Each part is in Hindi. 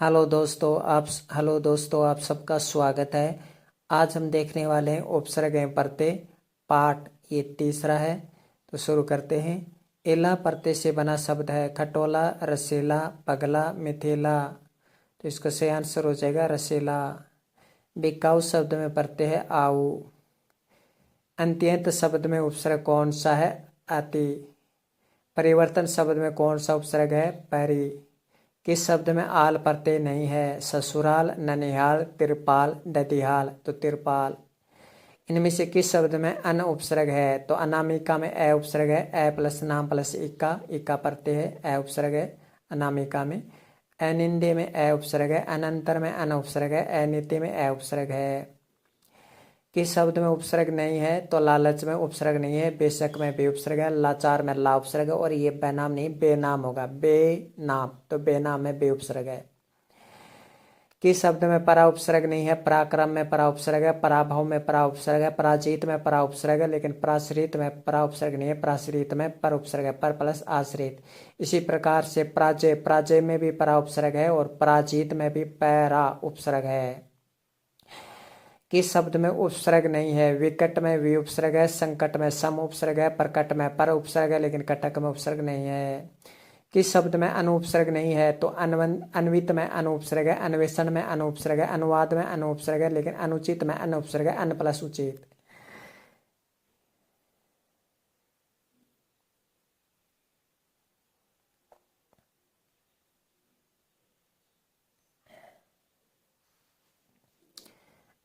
हेलो दोस्तों, आप सबका स्वागत है। आज हम देखने वाले हैं उपसर्ग एवं प्रत्यय पाठ, ये तीसरा है। तो शुरू करते हैं। एला प्रत्यय से बना शब्द है खटोला, रसीला, पगला, मिथिला। तो इसका सही आंसर हो जाएगा रसीला। बिकाऊ शब्द में प्रत्यय है आऊ। अंत्यंत शब्द में उपसर्ग कौन सा है? अति। परिवर्तन शब्द में कौन सा उपसर्ग है? परि। किस शब्द में आल प्रत्यय नहीं है? ससुराल, ननिहाल, तिरपाल, ददिहाल। तो तिरपाल। इनमें से किस शब्द में अन उपसर्ग है? तो अनामिका में ए उपसर्ग है। ए प्लस नाम प्लस इक्का प्रत्यय है, ए उपसर्ग है अनामिका में। अनिंदे में ए उपसर्ग है। अनंतर में अन उपसर्ग है। अनित्य में ए उपसर्ग है। किस शब्द में उपसर्ग नहीं है? तो लालच में उपसर्ग नहीं है। बेशक में बे उपसर्ग है। लाचार में ला उपसर्ग है। और ये बेनाम नहीं बेनाम होगा, बेनाम। तो बेनाम में बे उपसर्ग है। किस शब्द में परा उपसर्ग नहीं है? पराक्रम में परा उपसर्ग है। पराभव में परा उपसर्ग है। पराजित में परा उपसर्ग है, लेकिन पराश्रित में परा उपसर्ग नहीं है। पराश्रित में पर उपसर्ग है, पर प्लस आश्रित। इसी प्रकार से पराजय, पराजय में भी परा उपसर्ग है और पराजित में भी पैरा उपसर्ग है। किस शब्द में उपसर्ग नहीं है? विकट में वि उपसर्ग है। संकट में सम उपसर्ग है। प्रकट में पर उपसर्ग है, लेकिन कटक में उपसर्ग नहीं है। किस शब्द में अनुपसर्ग नहीं है? तो अन्वित में अनुपसर्ग है। अन्वेषण में अनुपसर्ग है। अनुवाद में अनुपसर्ग है, लेकिन अनुचित में अनुपसर्ग है। अन प्लस उचित।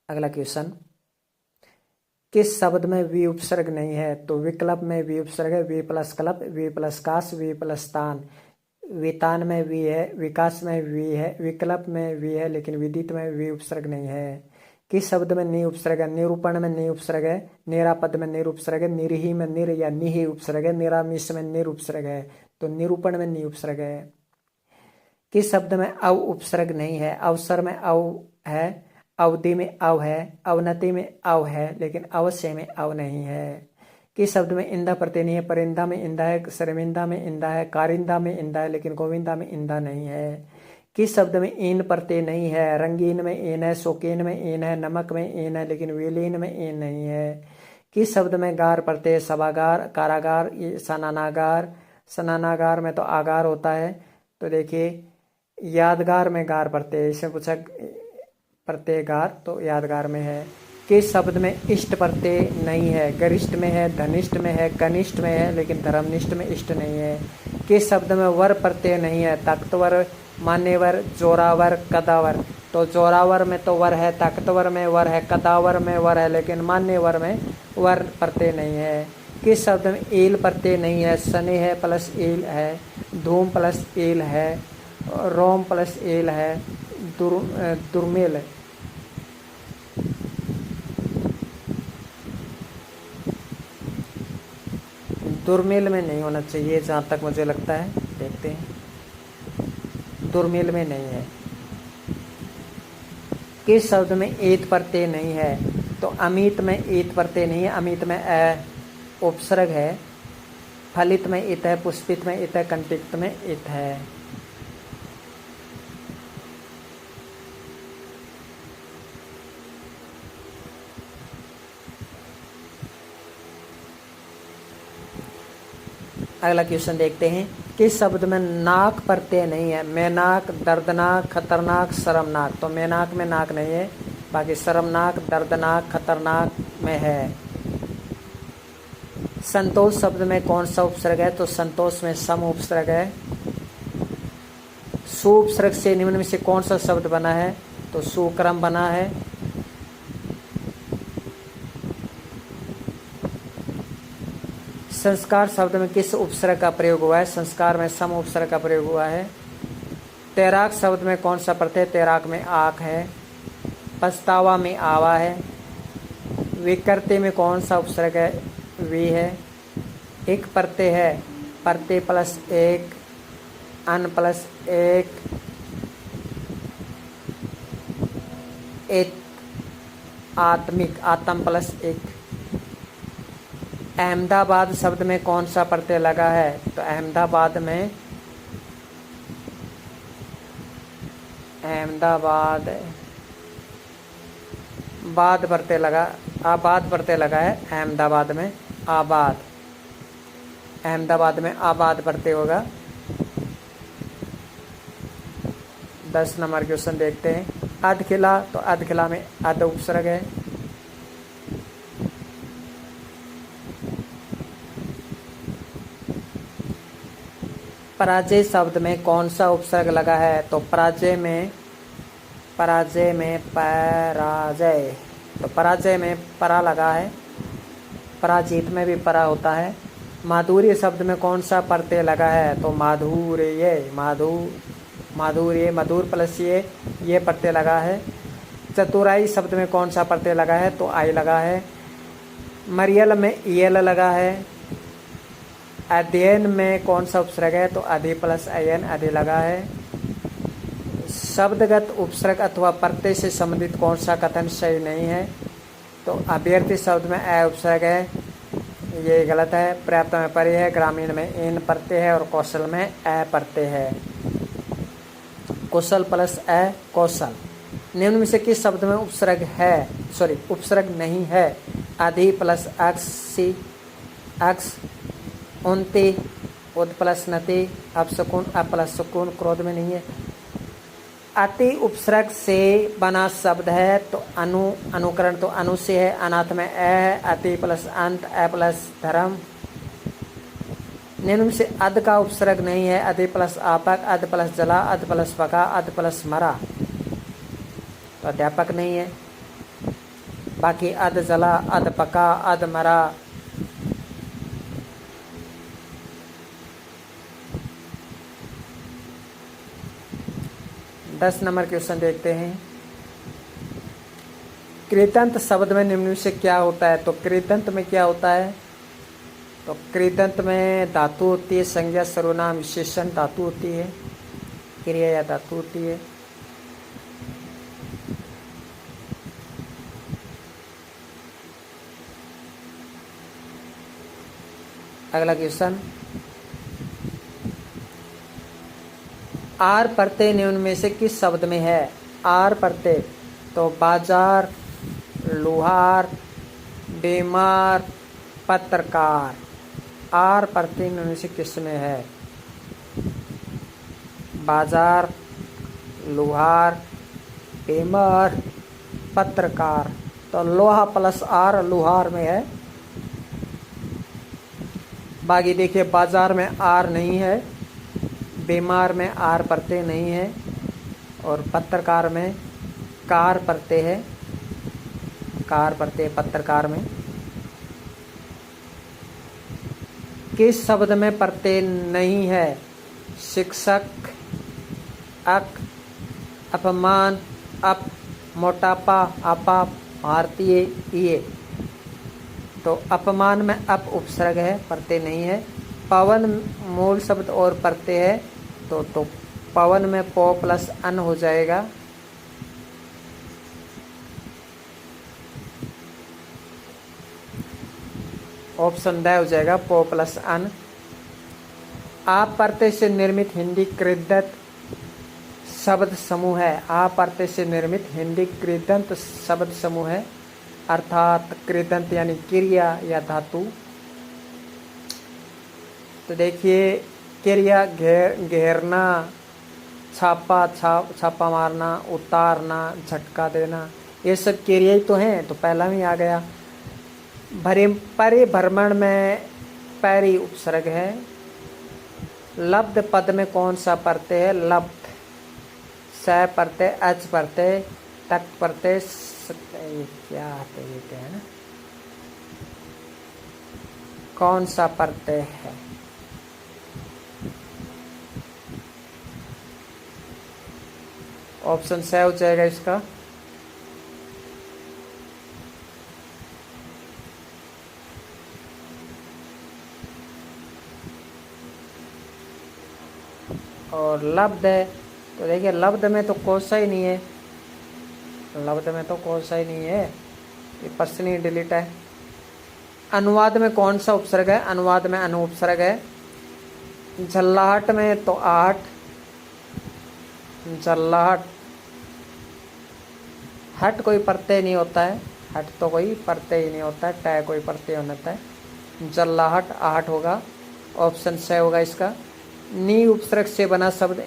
अगला क्वेश्चन। किस शब्द में वि उपसर्ग नहीं है? तो विकल्प में वि उपसर्ग है। वि प्लस कल्प, वि प्लस काश, वि प्लस तान। वितान में वि है। विकास में वि है। विकल्प में वि है, लेकिन विदित में वि उपसर्ग नहीं है। किस शब्द में नि उपसर्ग है? निरूपण में नि उपसर्ग है। निरापद में निर उपसर्ग है। निरही में निर या निहि उपसर्ग है। निरामिष में निर उपसर्ग है। तो निरूपण में नि उपसर्ग है। किस शब्द में अव उपसर्ग नहीं है? अवसर में अव है। अवधि में अव है। अवनति में अव है, लेकिन अवश्य में अव नहीं है। किस शब्द में इंदा प्रत्यय नहीं है? परिंदा में इंदा है। शर्मिंदा में इंदा है। कारिंदा में इंदा है, लेकिन गोविंदा में इंदा नहीं है। किस शब्द में ईन प्रत्यय नहीं है? रंगीन में ईन है। शौकीन में ईन है। नमक में ईन है, लेकिन विलीन में ईन नहीं है। किस शब्द में गार प्रत्यय? सभागार, कारागार, सनानागार। सनानागार में तो आगार होता है। तो देखिए यादगार में गार प्रत्यय, इसमें पूछा प्रत्यय गार, तो यादगार में है। किस शब्द में इष्ट प्रत्यय नहीं है? गरिष्ठ में है, धनिष्ठ में है, कनिष्ठ में है, लेकिन धर्मनिष्ठ में इष्ट नहीं है। किस शब्द में वर प्रत्यय नहीं है? ताकतवर, मान्यवर, जोरावर, कदावर। तो जोरावर में तो वर है, ताकतवर में वर है, कदावर में वर है, लेकिन मान्यवर में वर प्रत्यय नहीं है। किस शब्द में ईल प्रत्यय नहीं है? स्नेह प्लस ईल है। धूम प्लस ईल है। रोम प्लस ईल है। दुर्मिल। दुर्मिल में नहीं होना चाहिए, जहाँ तक मुझे लगता है। देखते हैं। दुर्मिल में नहीं है। किस शब्द में ईत प्रत्यय नहीं है? तो अमित में ईत प्रत्यय नहीं है। अमित में अ उपसर्ग है। फलित में इत है। पुष्पित में इत है। कंटिक्त में इत है। अगला क्वेश्चन देखते हैं। किस शब्द में नाक प्रत्यय नहीं है? मैनाक, दर्दनाक, खतरनाक, शर्मनाक। तो मैनाक में नाक नहीं है, बाकी शर्मनाक, दर्दनाक, खतरनाक में है। संतोष शब्द में कौन सा उपसर्ग है? तो संतोष में सम उपसर्ग है। सु उपसर्ग से निम्न में से कौन सा शब्द बना है? तो सुक्रम बना है। संस्कार शब्द में किस उपसर्ग का प्रयोग हुआ है? संस्कार में सम उपसर्ग का प्रयोग हुआ है। तैराक शब्द में कौन सा प्रत्यय? तैराक में आक है। पछतावा में आवा है। विकृति में कौन सा उपसर्ग है? वी है। एक प्रत्यय है। प्रत्यय प्लस एक, अन प्लस एक, आत्मिक, आत्म प्लस एक। अहमदाबाद शब्द में कौन सा प्रत्यय लगा है? तो अहमदाबाद में अहमदाबाद, बाद प्रत्यय लगा, आबाद प्रत्यय लगा है अहमदाबाद में, आबाद, अहमदाबाद में आबाद प्रत्यय होगा। 10 नंबर क्वेश्चन देखते हैं। अधखिला, तो अधखिला में अध उपसर्ग है। पराजय शब्द में कौन सा उपसर्ग लगा है? तो पराजय में पराजय, तो पराजय में परा लगा है। पराजित में भी परा होता है। माधुर्य शब्द में कौन सा प्रत्यय लगा है? तो माधुर्य, माधुर्य, मधुर प्लस ये प्रत्यय लगा है। चतुराई शब्द में कौन सा प्रत्यय लगा है? तो आई लगा है। मरियल में यल लगा है। अध्ययन में कौन सा उपसर्ग है? तो अधि प्लस अयन, अधि लगा है। शब्दगत उपसर्ग अथवा प्रत्यय से संबंधित कौन सा कथन सही नहीं है? तो अभ्यर्थी शब्द में अ उपसर्ग है, ये गलत है। पर्याप्त में परि है, ग्रामीण में इन प्रत्यय है और कौशल में अ प्रत्यय है। कौशल प्लस अ, कौशल। निम्न में से किस शब्द में उपसर्ग है, सॉरी उपसर्ग नहीं है? अधि प्लस अक्सी, अक्स, उनती, उद प्लस नति, अपशकुन, प्लस सुकून, क्रोध में नहीं है। अति उपसर्ग से बना शब्द है, तो अनुकरण, तो अनु से है। अनाथ में अ, अति प्लस अंत, अ प्लस धर्म। निम्न में से अध का उपसर्ग नहीं है। अधि प्लस आपक, अध प्लस जला, अध प्लस पका, अध प्लस मरा, तो अध्यापक नहीं है। बाकी अध जला, अध पका, अध मरा। दस नंबर क्वेश्चन देखते हैं। कृतंत शब्द में निम्न में से क्या होता है? तो कृतंत में क्या होता है? तो कृतंत में धातु होती है, संज्ञा, सर्वनाम, विशेषण धातु होती है, क्रिया या धातु होती है। अगला क्वेश्चन, आर प्रत्यय निम्न में से किस शब्द में है? आर प्रत्यय, तो बाजार, लोहार, बीमार, पत्रकार। आर प्रत्यय निम्न में से किस में है? बाजार, लोहार, बीमार, पत्रकार, तो लोहा प्लस आर लोहार में है। बाकी देखिए, बाजार में आर नहीं है, बीमार में आर प्रत्यय नहीं है, और पत्रकार में कार प्रत्यय है, कार प्रत्यय पत्रकार में। किस शब्द में प्रत्यय नहीं है? शिक्षक, अक, अपमान, अप, मोटापा, आपा, भारतीय, ये, तो अपमान में अप उपसर्ग है, प्रत्यय नहीं है। पवन मूल शब्द और प्रत्यय है, तो पवन में पो प्लस अन हो जाएगा। ऑप्शन ड हो जाएगा, पो प्लस अन। आप प्रत्यय से निर्मित हिंदी कृदंत शब्द समूह है। आप प्रत्यय से निर्मित हिंदी कृदंत शब्द समूह है, अर्थात कृदंत यानी क्रिया या धातु। तो देखिए, क्रिया घेरना, छापा मारना, उतारना, झटका देना, ये सब क्रिया ही तो हैं, तो पहला में आ गया। परिभ्रमण में पैरी उपसर्ग है। लब्ध पद में कौन सा प्रत्यय है? लब्ध, स प्रत्यय, अच प्रत्यय, तक प्रत्यय, क्या कहते हैं ना, कौन सा प्रत्यय है? ऑप्शन स हो जाएगा इसका। और लब्ध है, तो देखिए लब्ध में तो कोसा ही नहीं है, लब्ध में तो कोसा ही नहीं है, ये प्रश्न डिलीट है। अनुवाद में कौन सा उपसर्ग है? अनुवाद में अनु उपसर्ग है। झल्लाहट में तो आठ, झल्लाहट हट कोई प्रत्यय नहीं होता है, हट तो कोई प्रत्यय ही नहीं होता है, टय कोई प्रत्यय होता है। जल्लाहट आहट होगा, ऑप्शन स होगा इसका। नी उपसर्ग से बना शब्द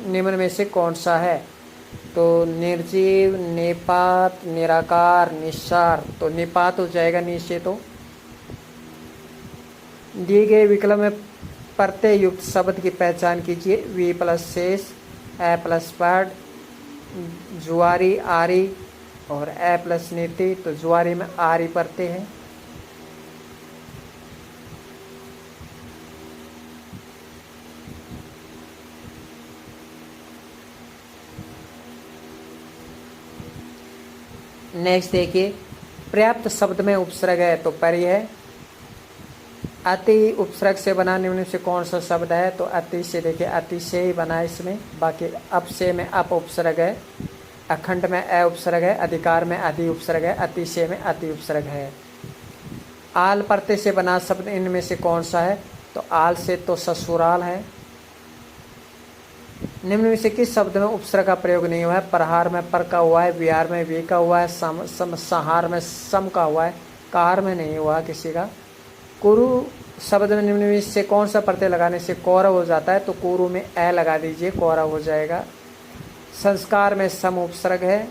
निम्न में से कौन सा है? तो निर्जीव, निपात, निराकार, निस्सार। तो निपात हो जाएगा नी से। तो दिए गए विकल्प में प्रत्यय युक्त शब्द की पहचान कीजिए। वी प्लस शेष, ए प्लस पढ़, जुआरी, आरी और ए प्लस नीति। तो जुआरी में आरी प्रत्यय है। नेक्स्ट देखिए, पर्याप्त शब्द में उपसर्ग है तो पर्य है। अति उपसर्ग से बना निम्न से कौन सा शब्द है? तो अति से, देखिए अति से ही बना है इसमें। बाकी अप से में अप उपसर्ग है, अखंड में अ उपसर्ग है, अधिकार में अधि उपसर्ग है, अति से में अति उपसर्ग है। आल प्रत्यय से बना शब्द इनमें से कौन सा है? तो आल से तो ससुराल है। निम्न में से किस शब्द में उपसर्ग का प्रयोग नहीं हुआ है? प्रहार में पर का हुआ है, विहार में वी का हुआ है, संहार में सम का हुआ है, कार में नहीं हुआ किसी का। कुरु शब्द में निम्न में से कौन सा प्रत्यय लगाने से कौरव हो जाता है? तो कुरु में ए लगा दीजिए, कौरव हो जाएगा। संस्कार में सम उपसर्ग है,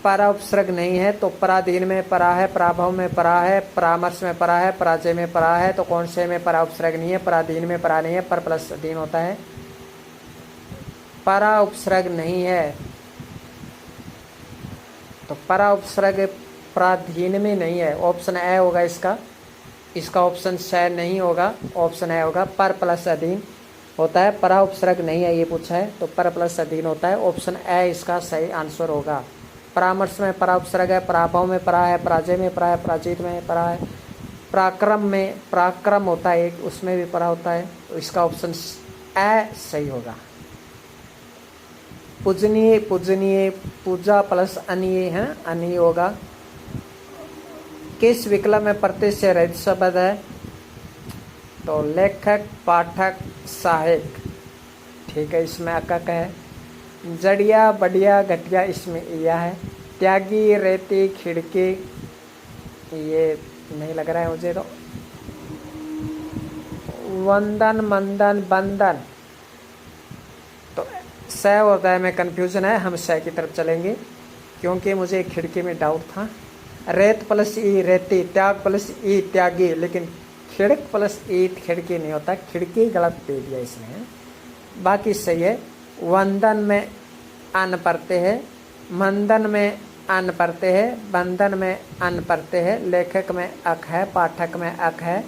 परा उपसर्ग नहीं है। तो पराधीन में परा है, पराभव में परा है, परामर्श में परा है, पराजय में परा है। तो कौन से में परा उपसर्ग नहीं है? पराधीन में परा नहीं है, पर प्लस अधीन होता है। परा उपसर्ग नहीं है, तो परा उपसर्ग पराधीन में नहीं है। ऑप्शन ए होगा इसका, इसका ऑप्शन स नहीं होगा, ऑप्शन ए होगा। पर प्लस अधीन होता है, परा उपसर्ग नहीं है ये पूछा है, तो पर प्लस अधीन होता है। ऑप्शन ए इसका सही आंसर होगा। परामर्श में परा उपसर्ग है, पराभव में परा है, पराजय में परा है, पराजित में परा है, पराक्रम में पराक्रम होता है एक, उसमें भी परा होता है। तो इसका ऑप्शन ए सही होगा। पूजनीय, पूजनीय, पूजा प्लस अनीय है, अनीय होगा। किस विकल्प में प्रत्यय से रहित शब्द है? तो लेखक, पाठक, सहायक। ठीक है, इसमें अकक है। जड़िया, बढ़िया, घटिया, इसमें इया है। त्यागी, रेती, खिड़की, ये नहीं लग रहा है मुझे। तो वंदन, मंदन, बंदन, तो स होता है, में कन्फ्यूजन है, हम स की तरफ चलेंगे क्योंकि मुझे खिड़की में डाउट था। रेत प्लस ई रेती, त्याग प्लस ई त्यागी, लेकिन खिड़क प्लस ई खिड़की नहीं होता, खिड़की गलत दे दिया इसने, बाकी सही है। वंदन में अन पढ़ते है, मंदन में अन पढ़ते है, बंधन में अन पढ़ते है, लेखक में अक है, पाठक में अक है,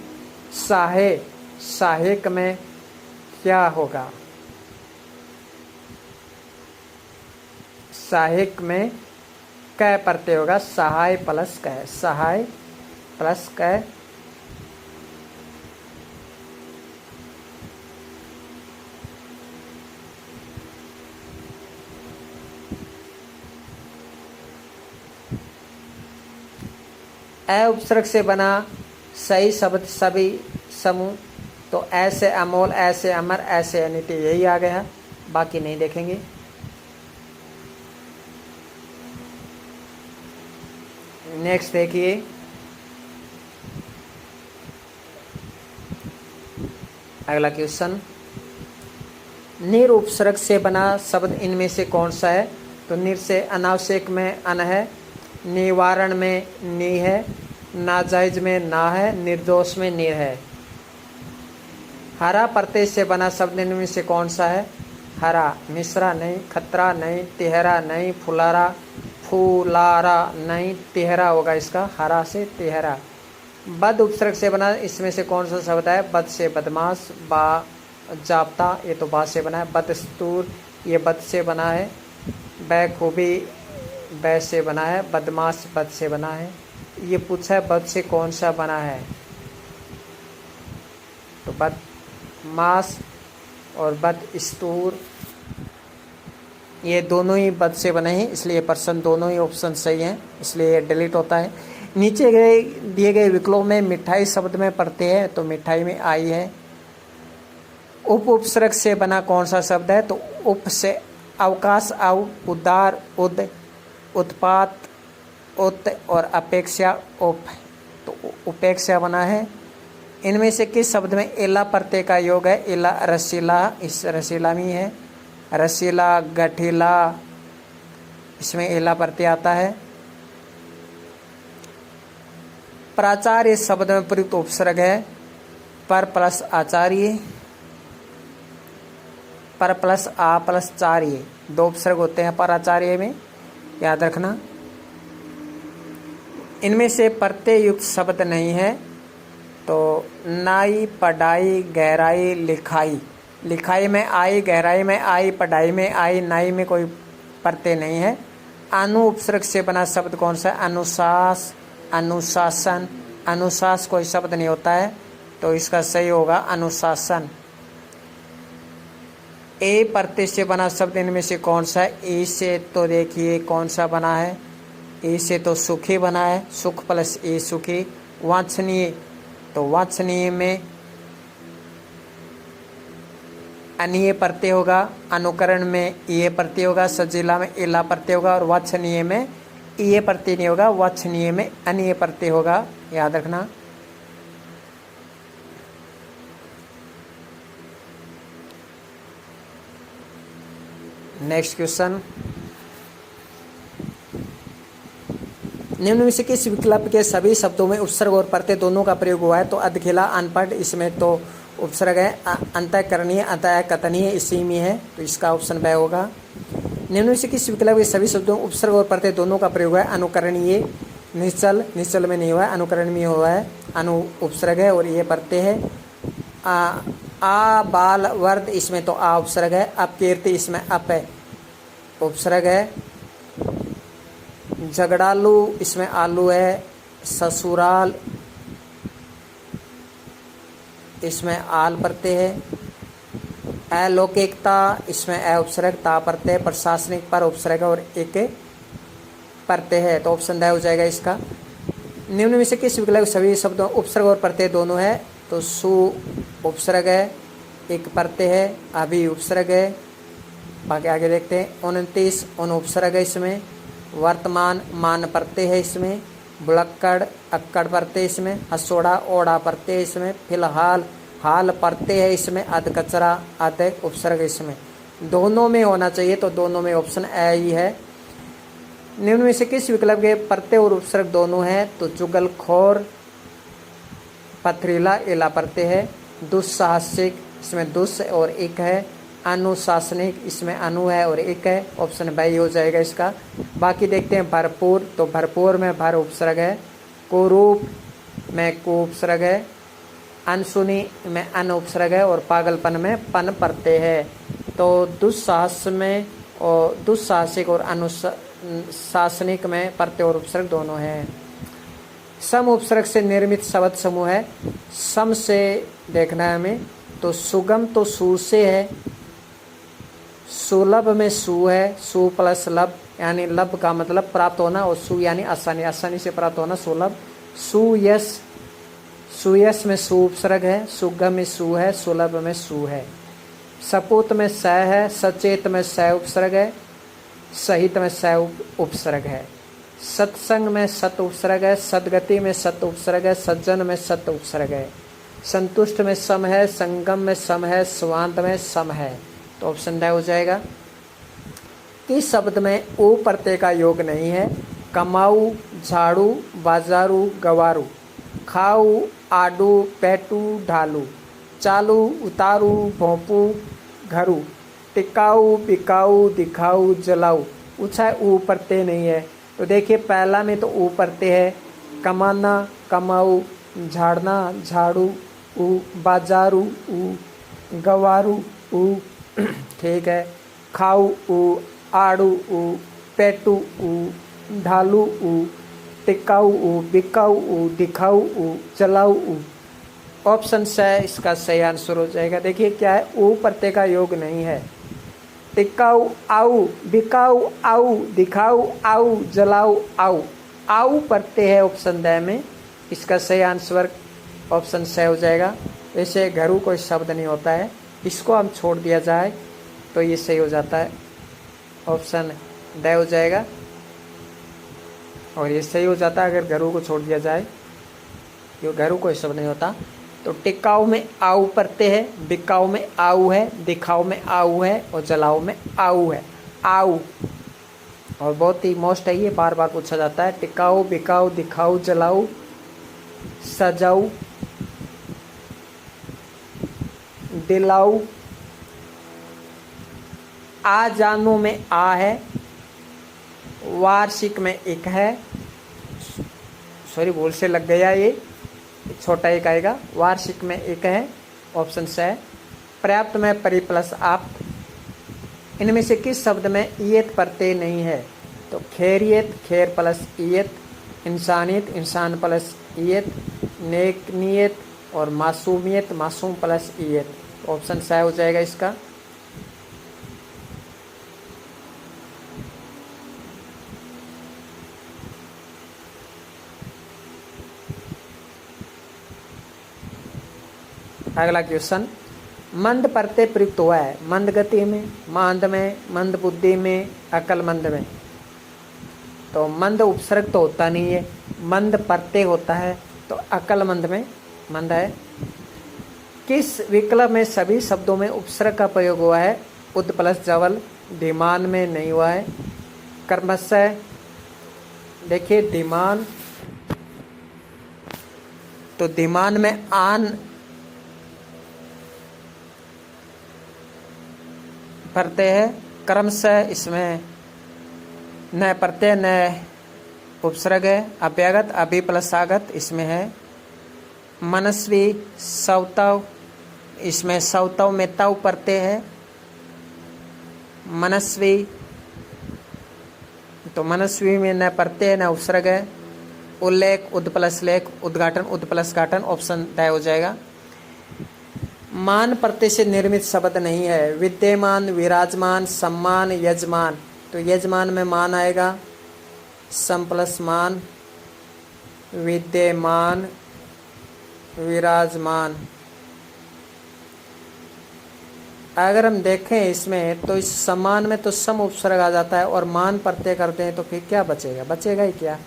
साहे, सहायक में क्या होगा? सहायक में क प्रत्यय होगा, सहाय प्लस क, सहाय प्लस क। अ उपसर्ग से बना सही शब्द सभी समूह, तो ऐसे अमोल, ऐसे अमर, ऐसे अनिति, यही आ गया, बाकी नहीं देखेंगे। नेक्स्ट देखिए, अगला क्वेश्चन, निर उपसर्ग से बना शब्द इनमें से कौन सा है? तो निर से अनावश्यक में अन है, निवारण में नी है, नाजायज में ना है, निर्दोष में निर है। हरा प्रत्यय से बना शब्द इनमें से कौन सा है? हरा, मिश्रा नहीं, खतरा नहीं, तिहरा नहीं, फुलारा, फूलारा नहीं, तिहरा होगा इसका, हरा से तिहरा। बद उपसर्ग से बना इसमें से कौन सा शब्द है? बद से बदमाश, बा जाप्ता, ये तो बा से बना है। बदस्तूर, ये बद से बना है। बैखूबी, बै से बना है। बदमाश, बद से बना है। ये पूछा है बद से कौन सा बना है? तो बदमाश और बदस्तूर, ये दोनों ही बद से बने हैं, इसलिए पर्सन दोनों ही ऑप्शन सही हैं, इसलिए ये डिलीट होता है। नीचे गए दिए गए विकल्पों में मिठाई शब्द में पढ़ते हैं, तो मिठाई में आई है। उप उपसर्ग से बना कौन सा शब्द है? तो उप से अवकाश, आउ, उदार, उद, उत्पात उत और अपेक्षा उप, तो उपेक्षा बना है। इनमें से किस शब्द में एला प्रत्यय का योग है? एला रसीला, इस रसीला में है। रसीला, गठीला, इसमें एला प्रत्यय आता है। प्राचार्य शब्द में प्रयुक्त उपसर्ग है पर प्लस आचार्य, पर प्लस आ प्लस चार्य, दो उपसर्ग होते हैं पर आचार्य में, याद रखना। इनमें से प्रत्यय युक्त शब्द नहीं है, तो नाई, पढ़ाई, गहराई, लिखाई। लिखाई में आई, गहराई में आई, पढ़ाई में आई, नाई में कोई प्रत्यय नहीं है। अनु उपसर्ग से बना शब्द कौन सा है? अनुशास, अनुशासन। अनुशास कोई शब्द नहीं होता है, तो इसका सही होगा अनुशासन। ए प्रत्यय से बना शब्द इनमें से कौन सा है? ए से तो देखिए कौन सा बना है? ए से तो सुखी बना है, सुख प्लस ए सुखी। वांछनीय, तो वांछनीय में अनीय प्रत्यय होगा, अनुकरण में ये प्रत्यय होगा, सजीला में एला प्रत्यय होगा और वांछनीय में ये प्रत्यय नहीं होगा, वांछनीय में अनीय प्रत्यय होगा, याद रखना। नेक्स्ट क्वेश्चन, निम्न में से किस विकल्प के सभी शब्दों में उपसर्ग और प्रत्यय दोनों का प्रयोग हुआ है? तो अधखिला, अनपढ़, इसमें तो उपसर्ग है। अंतःकरणीय, अंतः कथनीय, इसी में है, तो इसका ऑप्शन ब होगा। निम्न में से किस विकल्प के सभी शब्दों में उपसर्ग और प्रत्यय दोनों का प्रयोग है? अनुकरणीय, निश्चल, निश्चल में नहीं हुआ है, अनुकरण में हुआ है। अनु उपसर्ग है और ये प्रत्यय है। आ बाल वर्द, इसमें तो आ उपसर्ग है। अपकीर्ति, इसमें अप है, उपसर्ग है। झगड़ालू, इसमें आलू है। ससुराल, इसमें आल प्रत्यय है। अलौकिकता, इसमें अ उपसर्ग, ता प्रत्यय। प्रशासनिक पर उपसर्ग और एक प्रत्यय है, तो ऑप्शन द हो जाएगा इसका। निम्न में से किस विकल्प सभी शब्दों उपसर्ग और प्रत्यय दोनों है? तो सु उपसर्ग है, एक प्रत्यय है। अभी उपसर्ग है, बाकी आगे देखते हैं। 29 उन उपसर्ग है इसमें। वर्तमान, मान प्रत्यय है इसमें। बुलक्कड़, अक्कड़ प्रत्यय इसमें। हसोड़ा, ओड़ा प्रत्यय इसमें। फिलहाल, हाल प्रत्यय है इसमें। अध कचरा, अध उपसर्ग इसमें। दोनों में होना चाहिए, तो दोनों में ऑप्शन ए ही है। निम्न में से किस विकल्प के प्रत्यय और उपसर्ग दोनों है? तो चुगलखोर, पथरीला, एला प्रत्यय है। दुस्साहसिक, इसमें दुस और एक है। अनुशासनिक, इसमें अनु है और एक है, ऑप्शन बी हो जाएगा इसका। बाकी देखते हैं। भरपूर, तो भरपूर में भर उपसर्ग है। कुरूप में कु उपसर्ग है। अनसुनी में अन उपसर्ग है और पागलपन में पन प्रत्यय है। तो दुस्साहस में और दुस्साहसिक और अनुशासनिक में प्रत्यय और उपसर्ग दोनों हैं। सम उपसर्ग से निर्मित शब्द समूह है। सम से देखना है हमें, तो सुगम तो सु से है। सुलभ में सु है, सु प्लस लब, यानी लब का मतलब प्राप्त होना और सु यानी आसानी, आसानी से प्राप्त होना, सुलभ। सुयश, सुयश में सु उपसर्ग है। सुगम में सु है, सुलभ में सु है। सपूत में स है। सचेत में स उपसर्ग है। सहित में स उपसर्ग है। सत्संग में सत उपसर्ग है। सदगति में सत उपसर्ग है। सज्जन में सत उपसर्ग है। संतुष्ट में सम है। संगम में सम है। स्वांत में सम है, तो ऑप्शन ड हो जाएगा। किस शब्द में ऊ प्रत्यय का योग नहीं है? कमाऊ, झाड़ू, बाजारू, गवारू। खाऊ, आडू, पेटू, ढालू। चालू, उतारू, भोंपू, घरू। टिकाऊ, बिकाऊ, दिखाऊ, जलाऊ। पूछा है ऊ प्रत्यय नहीं है, तो देखिए पहला में तो ऊ प्रत्यय है। कमाना, कमाऊ। झाड़ना, झाड़ू, ऊ। बाजारू, ऊ। गवारू, ऊ। ठीक है। खाऊ, ऊ। आड़ू, ऊ। पेटू, ऊ। ढालू, ऊ। टिकाऊ, ऊ। बिकाऊ, ऊ। दिखाऊ, ऊ। जलाऊ, ऊ। ऑप्शन से इसका सही आंसर हो जाएगा। देखिए क्या है, ऊ प्रत्यय का योग नहीं है। टिकाऊ आऊ, बिकाऊ आऊ, दिखाऊ आऊ, जलाऊ आऊ। आऊ प्रत्यय है ऑप्शन द में, इसका सही आंसर ऑप्शन से हो जाएगा। वैसे घरू कोई शब्द नहीं होता है, इसको हम छोड़ दिया जाए तो ये सही हो जाता है, ऑप्शन ड हो जाएगा। और ये सही हो जाता है अगर घरू को छोड़ दिया जाए, क्योंकि घरू कोई शब्द नहीं होता। तो टिकाऊ में आऊ प्रत्यय है, बिकाऊ में आऊ है, दिखाऊ में आऊ है और जलाऊ में आऊ है, आऊ। और बहुत ही मोस्ट है ये, बार बार पूछा जाता है। टिकाऊ, बिकाऊ, दिखाऊ, जलाऊ, सजाऊ, दिलाऊ। आ जानू में आ है, वार्षिक में एक है, सॉरी भूल से लग गया, ये छोटा एक आएगा, वार्षिक में एक है, ऑप्शन से है। पर्याप्त में परि प्लस आप। इनमें से किस शब्द में ईयत प्रत्यय नहीं है? तो खैरियत, खैर प्लस ईयत, इंसानियत, इंसान प्लस ईयत, नेकनियत और मासूमियत, मासूम प्लस ईयत। ऑप्शन सा हो जाएगा इसका। अगला क्वेश्चन, मंद प्रत्यय प्रयुक्त हुआ है मंद गति में, मांद में, मंद बुद्धि में, अकलमंद में। तो मंद उपसर्ग तो होता नहीं है, मंद प्रत्यय होता है, तो अकलमंद में मंद है। किस विकल्प में सभी शब्दों में उपसर्ग का प्रयोग हुआ है? उद प्लस जवल, धीमान में नहीं हुआ है। कर्मशः, देखिए धीमान, तो धीमान में आन प्रत्यय है। क्रमशः इसमें न प्रत्यय न उपसर्ग है। अव्यागत, अभी प्लस आगत इसमें है। मनस्वी, सवतव, इसमें सवतव में तव प्रत्यय है। मनस्वी, तो मनस्वी में न प्रत्यय न उपसर्ग है। उल्लेख, उद प्लस लेख, उद्घाटन, उद प्लस घाटन, ऑप्शन तय हो जाएगा। मान प्रत्यय से निर्मित शब्द नहीं है। विद्यमान, विराजमान, सम्मान, यजमान। तो यजमान में मान आएगा, सम प्लस मान, विद्यमान, विराजमान। अगर हम देखें इसमें, तो इस सम्मान में तो सम उपसर्ग आ जाता है और मान प्रत्यय करते हैं, तो फिर क्या बचेगा? बचेगा ही क्या?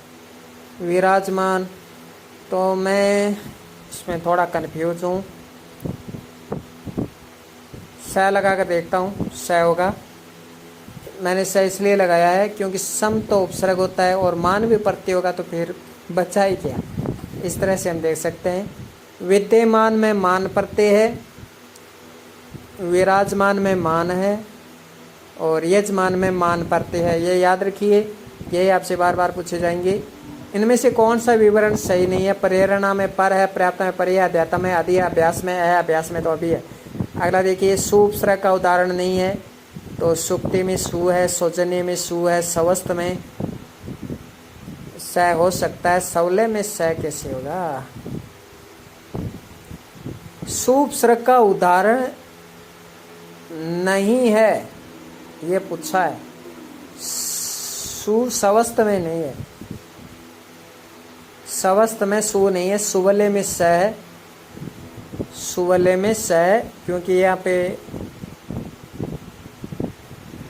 विराजमान। तो मैं इसमें थोड़ा कन्फ्यूज हूँ, स लगा कर देखता हूँ, स होगा। मैंने स इसलिए लगाया है क्योंकि सम तो उपसर्ग होता है और मान भी प्रत्यय होगा, तो फिर बचा ही क्या? इस तरह से हम देख सकते हैं। विद्यमान में मान प्रत्यय है, विराजमान में मान है और यजमान में मान प्रत्यय है। ये याद रखिए, यही आपसे बार बार पूछे जाएंगे। इनमें से कौन सा विवरण सही नहीं है? प्रेरणा में पर है, पर्याप्त में परि है, अध्यात्म में अधि है, अभ्यास में है, अभ्यास में तो अभी है। अगला देखिए, सु उपसर्ग का उदाहरण नहीं है, तो सुक्ति में सु है, सौजन्य में सु है, स्वस्थ में स हो सकता है, सवले में स कैसे होगा? सु उपसर्ग का उदाहरण नहीं है, ये पूछा है। सु स्वस्थ में नहीं है, स्वस्थ में सु नहीं है, सुवले में स है, सुवले में स, क्योंकि यहाँ पे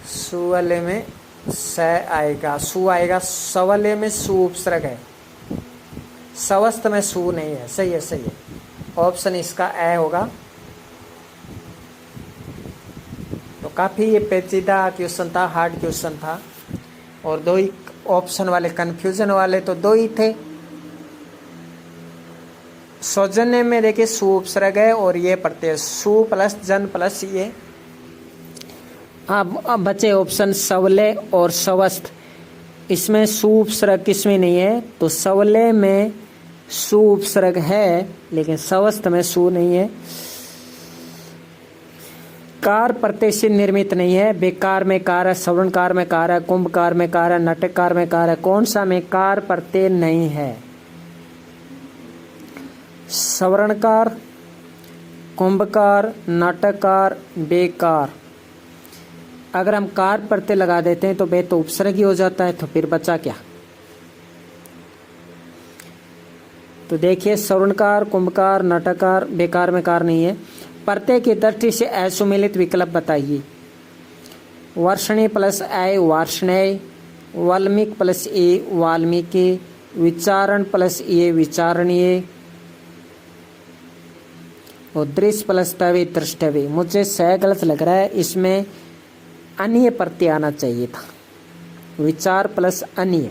सुवले में स आएगा, सु आएगा, सवले में सु उपसर्ग है, स्वस्थ में सु नहीं है। सही है, सही है, ऑप्शन इसका ए होगा। तो काफ़ी ये पेचीदा क्वेश्चन था, हार्ड क्वेश्चन था, और दो ही ऑप्शन वाले, कन्फ्यूजन वाले तो दो ही थे। सौजन्य में देखिए सु उपसर्ग है और ये प्रत्यय सु प्लस जन प्लस ये। अब बचे ऑप्शन सवले और स्वस्थ। इसमें सु उपसर्ग किसमें नहीं है? तो सवले में सु उपसर्ग है लेकिन स्वस्थ में सु नहीं है। कार प्रत्यय से निर्मित नहीं है। बेकार में कार है, श्रवणकार में कार है, कुंभकार में कार है, नाटककार में कार है। कौन सा में कार प्रत्यय नहीं है? श्रवणकार, कुंभकार, नाटककार, बेकार। अगर हम कार प्रत्यय लगा देते हैं तो बे तो उपसर्ग ही हो जाता है, तो फिर बचा क्या? तो देखिए, श्रवणकार, कुंभकार, नाटककार, बेकार में कार नहीं है। प्रत्यय की दृष्टि से असुमेलित विकल्प बताइए। वर्षणीय प्लस ऐ वार्षणेय, वाल्मीकि प्लस ए वाल्मीकि, विचारण प्लस ए विचारणीय, और दृश्य प्लस तवे दृष्टव्य। मुझे सह गलत लग रहा है, इसमें अन्य प्रत्यय आना चाहिए था। विचार प्लस अन्य,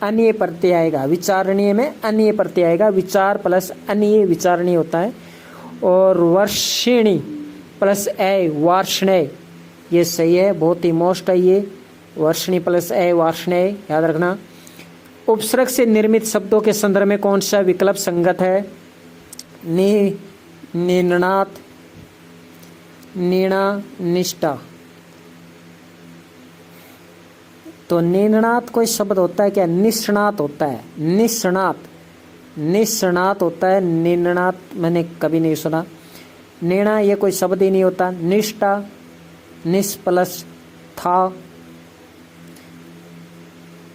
अन्य प्रत्यय आएगा। विचारणीय में अन्य प्रत्यय आएगा, विचार प्लस अन्य विचारणीय होता है। और वर्षिणी प्लस ए वार्षणेय, ये सही है, बहुत ही मोस्ट है ये। वर्षिणी प्लस ए वार्षणेय याद रखना। उपसर्ग से निर्मित शब्दों के संदर्भ में कौन सा विकल्प संगत है? निर्णात, निर्णा, निष्ठा। तो निर्णात कोई शब्द होता है क्या? निष्णात होता है, निष्णात, निष्णात होता है। निर्णात मैंने कभी नहीं सुना। निर्णा ये कोई शब्द ही नहीं होता। निष्ठा, निस प्लस था।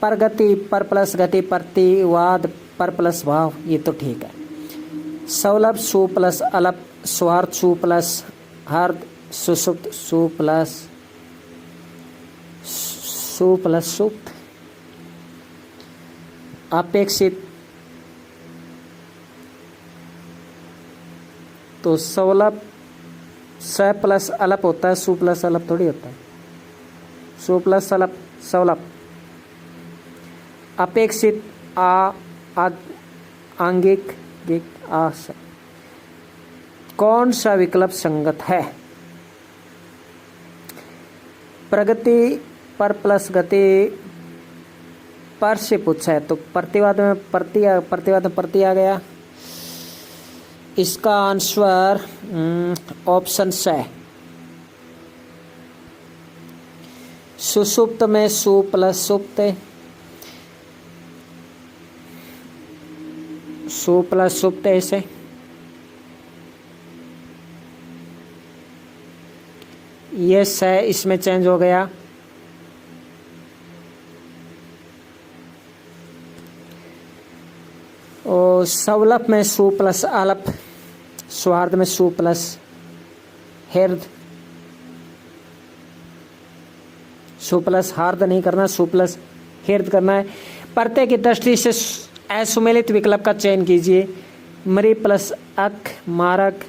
परगति, पर प्लस गति, प्रतिवाद, पर प्लस भाव, ये तो ठीक है। सौलभ, सु प्लस अलप, स्वार्थ, सु प्लस हार्द, सुसुप्त, सु प्लस सुप्त। अपेक्षित, तो सौलभ स प्लस अलप होता है, सु प्लस अलप थोड़ी होता है। सु प्लस अलप सौलभ। अपेक्षित, आंगिक, आस। कौन सा विकल्प संगत है? प्रगति, पर प्लस गति, पर से पूछा है तो प्रतिवाद में प्रति आ गया। इसका आंसर ऑप्शन है। सुसुप्त में सु प्लस सुप्त, सु प्लस सुप्त ऐसे। ये स इसमें चेंज हो गया। और सवलप में सु प्लस अलप, स्वार्थ में सु प्लस हृद, सु प्लस हार्द नहीं करना, सु प्लस हृद करना है। प्रत्यय की दृष्टि से असुमेलित विकल्प का चयन कीजिए। मरी प्लस अक, मारक।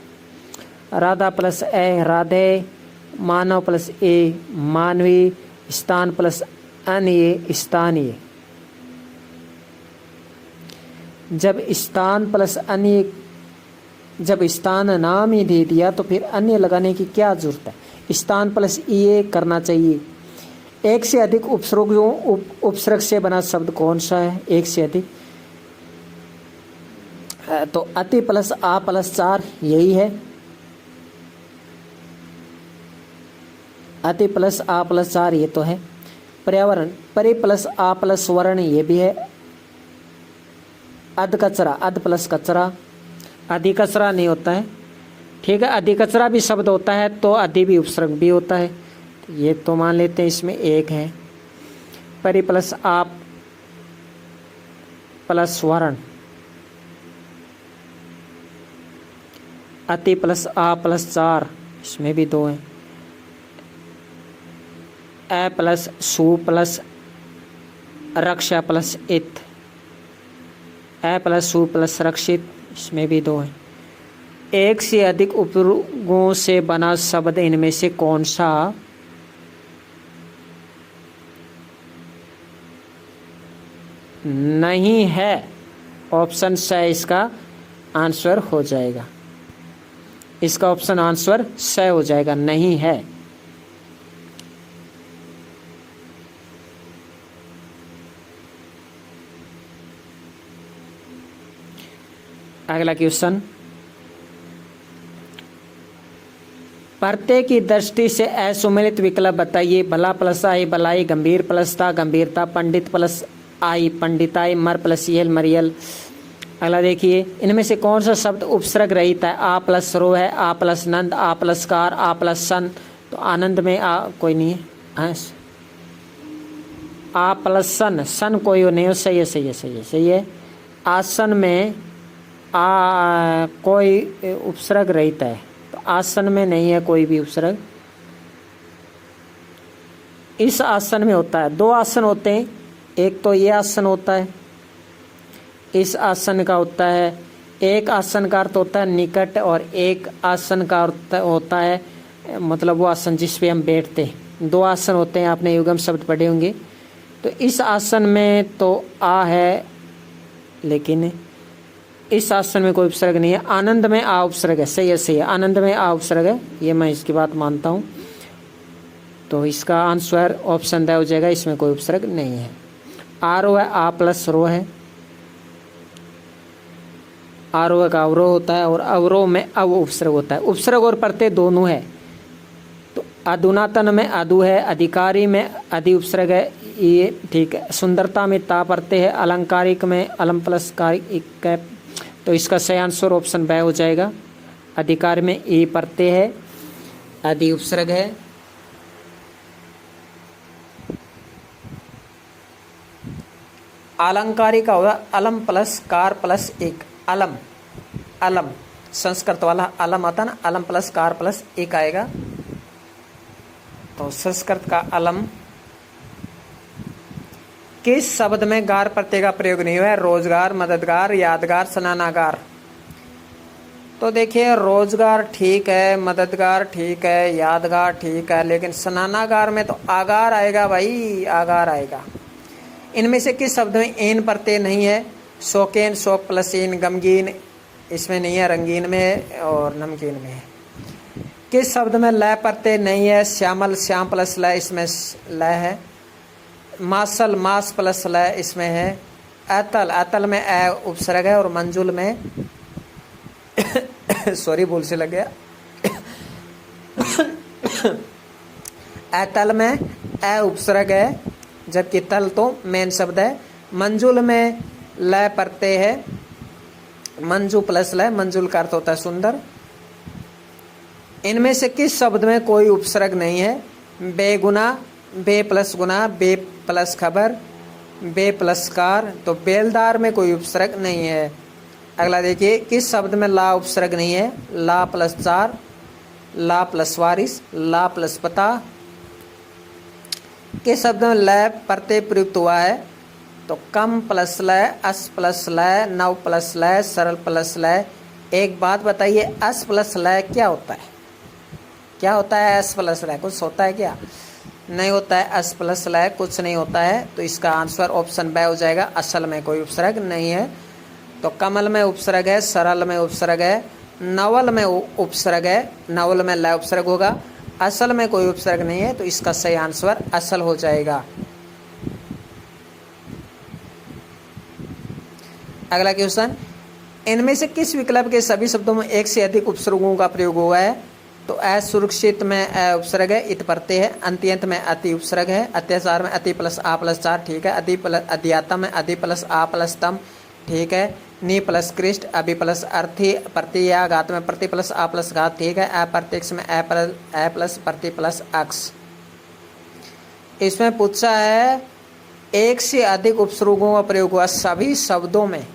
राधा प्लस ए राधे, मानव प्लस ए मानवी, स्थान प्लस अन्य स्थानीय। जब स्थान प्लस अन्य, जब स्थान नाम ही दे दिया तो फिर अन्य लगाने की क्या जरूरत है? स्थान प्लस ये करना चाहिए। एक से अधिक उपसर्ग से बना शब्द कौन सा है? एक से अधिक, तो अति प्लस आ प्लस चार, यही है। अति प्लस आ प्लस चार, ये तो है। पर्यावरण, परि प्लस आ प्लस वर्ण, ये भी है। अध कचरा, अध प्लस कचरा, अधि कचरा नहीं होता है, ठीक है। अधि कचरा भी शब्द होता है तो अधि भी उपसर्ग भी होता है, ये तो मान लेते हैं इसमें एक है। परि प्लस आप प्लस वर्ण, अति प्लस आ प्लस चार, इसमें भी दो हैं। ए प्लस सु प्लस रक्षा प्लस इत, ए प्लस सु प्लस रक्षित, इसमें भी दो हैं। एक से अधिक उपसर्गों से बना शब्द इनमें से कौन सा नहीं है? ऑप्शन स इसका आंसर हो जाएगा। इसका ऑप्शन आंसर स हो जाएगा, नहीं है। अगला क्वेश्चन, प्रत्यय की दृष्टि से असुमेलित विकल्प बताइए। भला प्लस आई भलाई, गंभीर प्लस था गंभीरता, पंडित प्लस आई पंडिताई, मर प्लस यल मरियल। अगला देखिए, इनमें से कौन सा शब्द उपसर्ग रहित है? आ प्लस रो है, आ प्लस नंद, आ प्लस कार, आ प्लस सन। तो आनंद में आ कोई नहीं है, आ प्लस सन, सन कोई नहीं हो। सही है, सही है, सही है, सही है। आसन में कोई उपसर्ग रहित है, तो आसन में नहीं है कोई भी उपसर्ग। इस आसन में होता है। दो आसन होते हैं, एक तो ये आसन होता है, इस आसन का होता है। एक आसन का अर्थ होता है निकट और एक आसन का अर्थ होता है मतलब वो आसन जिस पे हम बैठते हैं। दो आसन होते हैं, आपने युगम शब्द पढ़े होंगे। तो इस आसन में तो आ है, लेकिन इस आसन में कोई उपसर्ग नहीं है। आनंद में आ उपसर्ग है, सही है, सही है, आनंद में आ उपसर्ग है, ये मैं इसकी बात मानता हूँ। तो इसका आंसर ऑप्शन द हो जाएगा, इसमें कोई उपसर्ग नहीं है। आरोह है, आ प्लस रो है। आरोह का अवरोह होता है और अवरोह में अव उपसर्ग होता है। उपसर्ग और प्रत्यय दोनों है। तो अधुनातन में अधु है, अधिकारी में अधि उपसर्ग है, ये ठीक है। सुंदरता में ता प्रत्यय है, अलंकारिक में अलम प्लस कारिक है। तो इसका सही आंसर ऑप्शन ब हो जाएगा। अधिकार में ए प्रत्यय है, अधि उपसर्ग है। अलंकारिक का होगा अलम प्लस कार प्लस एक, अलम, अलम संस्कृत वाला अलम आता ना, अलम प्लस कार प्लस एक आएगा। तो संस्कृत का अलम। किस शब्द में गार प्रत्यय का प्रयोग नहीं हुआ है? रोजगार, मददगार, यादगार, स्नानागार। तो देखिए रोजगार ठीक है, मददगार ठीक है, यादगार ठीक है, लेकिन स्नानागार में तो आगार आएगा भाई, आगार आएगा। इनमें से किस शब्द में एन प्रत्यय नहीं है? शौकीन, शौक प्लस इन, गमगीन इसमें नहीं है, रंगीन में है और नमकीन में है। किस शब्द में लय प्रत्यय नहीं है? श्यामल, श्याम प्लस लय, इसमें लय है। मासल, मास प्लस लय इसमें है। अतल, अतल में अ उपसर्ग है और मंजुल में सॉरी भूल से लग गया अतल में अ उपसर्ग है, जबकि तल तो मेन शब्द है। मंजुल में लय प्रत्यय है, मंजू प्लस लय, मंजुल का अर्थ होता है सुंदर। इनमें से किस शब्द में कोई उपसर्ग नहीं है? बेगुना, बे प्लस गुना, बे प्लस खबर, बे प्लस कार। तो बेलदार में कोई उपसर्ग नहीं है। अगला देखिए, किस शब्द में ला उपसर्ग नहीं है? ला प्लस चार, ला प्लस वारिस, ला प्लस पता। किस शब्द में लय प्रत्यय प्रयुक्त हुआ है? तो कम प्लस लय, अस प्लस लय, नव प्लस लय, सरल प्लस लय। एक बात बताइए, अस प्लस लय क्या होता है? क्या होता है एस प्लस लय? कुछ होता है क्या? नहीं होता है। एस प्लस लय कुछ नहीं होता है। तो इसका आंसर ऑप्शन ब हो जाएगा। असल में कोई उपसर्ग नहीं है। तो कमल में उपसर्ग है, सरल में उपसर्ग है, नवल में उपसर्ग है, नवल में लय उपसर्ग होगा, असल में कोई उपसर्ग नहीं है। तो इसका सही आंसर असल हो जाएगा। अगला क्वेश्चन, इनमें से किस विकल्प के सभी शब्दों में एक से अधिक उपसर्गों का प्रयोग हुआ है? तो असुरक्षित में अ उपसर्ग है, इत प्रत्यय है। अंत्यंत में अति उपसर्ग है। अत्याचार में अति प्लस आ प्लस चार, ठीक है। अधियातम में अति प्लस आ प्लस तम, ठीक है। नी प्लस कृष्ट, अभि प्लस अर्थी, प्रत्ययाघात में प्रति प्लस आ प्लस घात, ठीक है। अप्रत्यक्ष में अ प्लस प्रति प्लस अक्ष। इसमें पूछा है एक से अधिक उपसर्गों का प्रयोग हुआ सभी शब्दों में।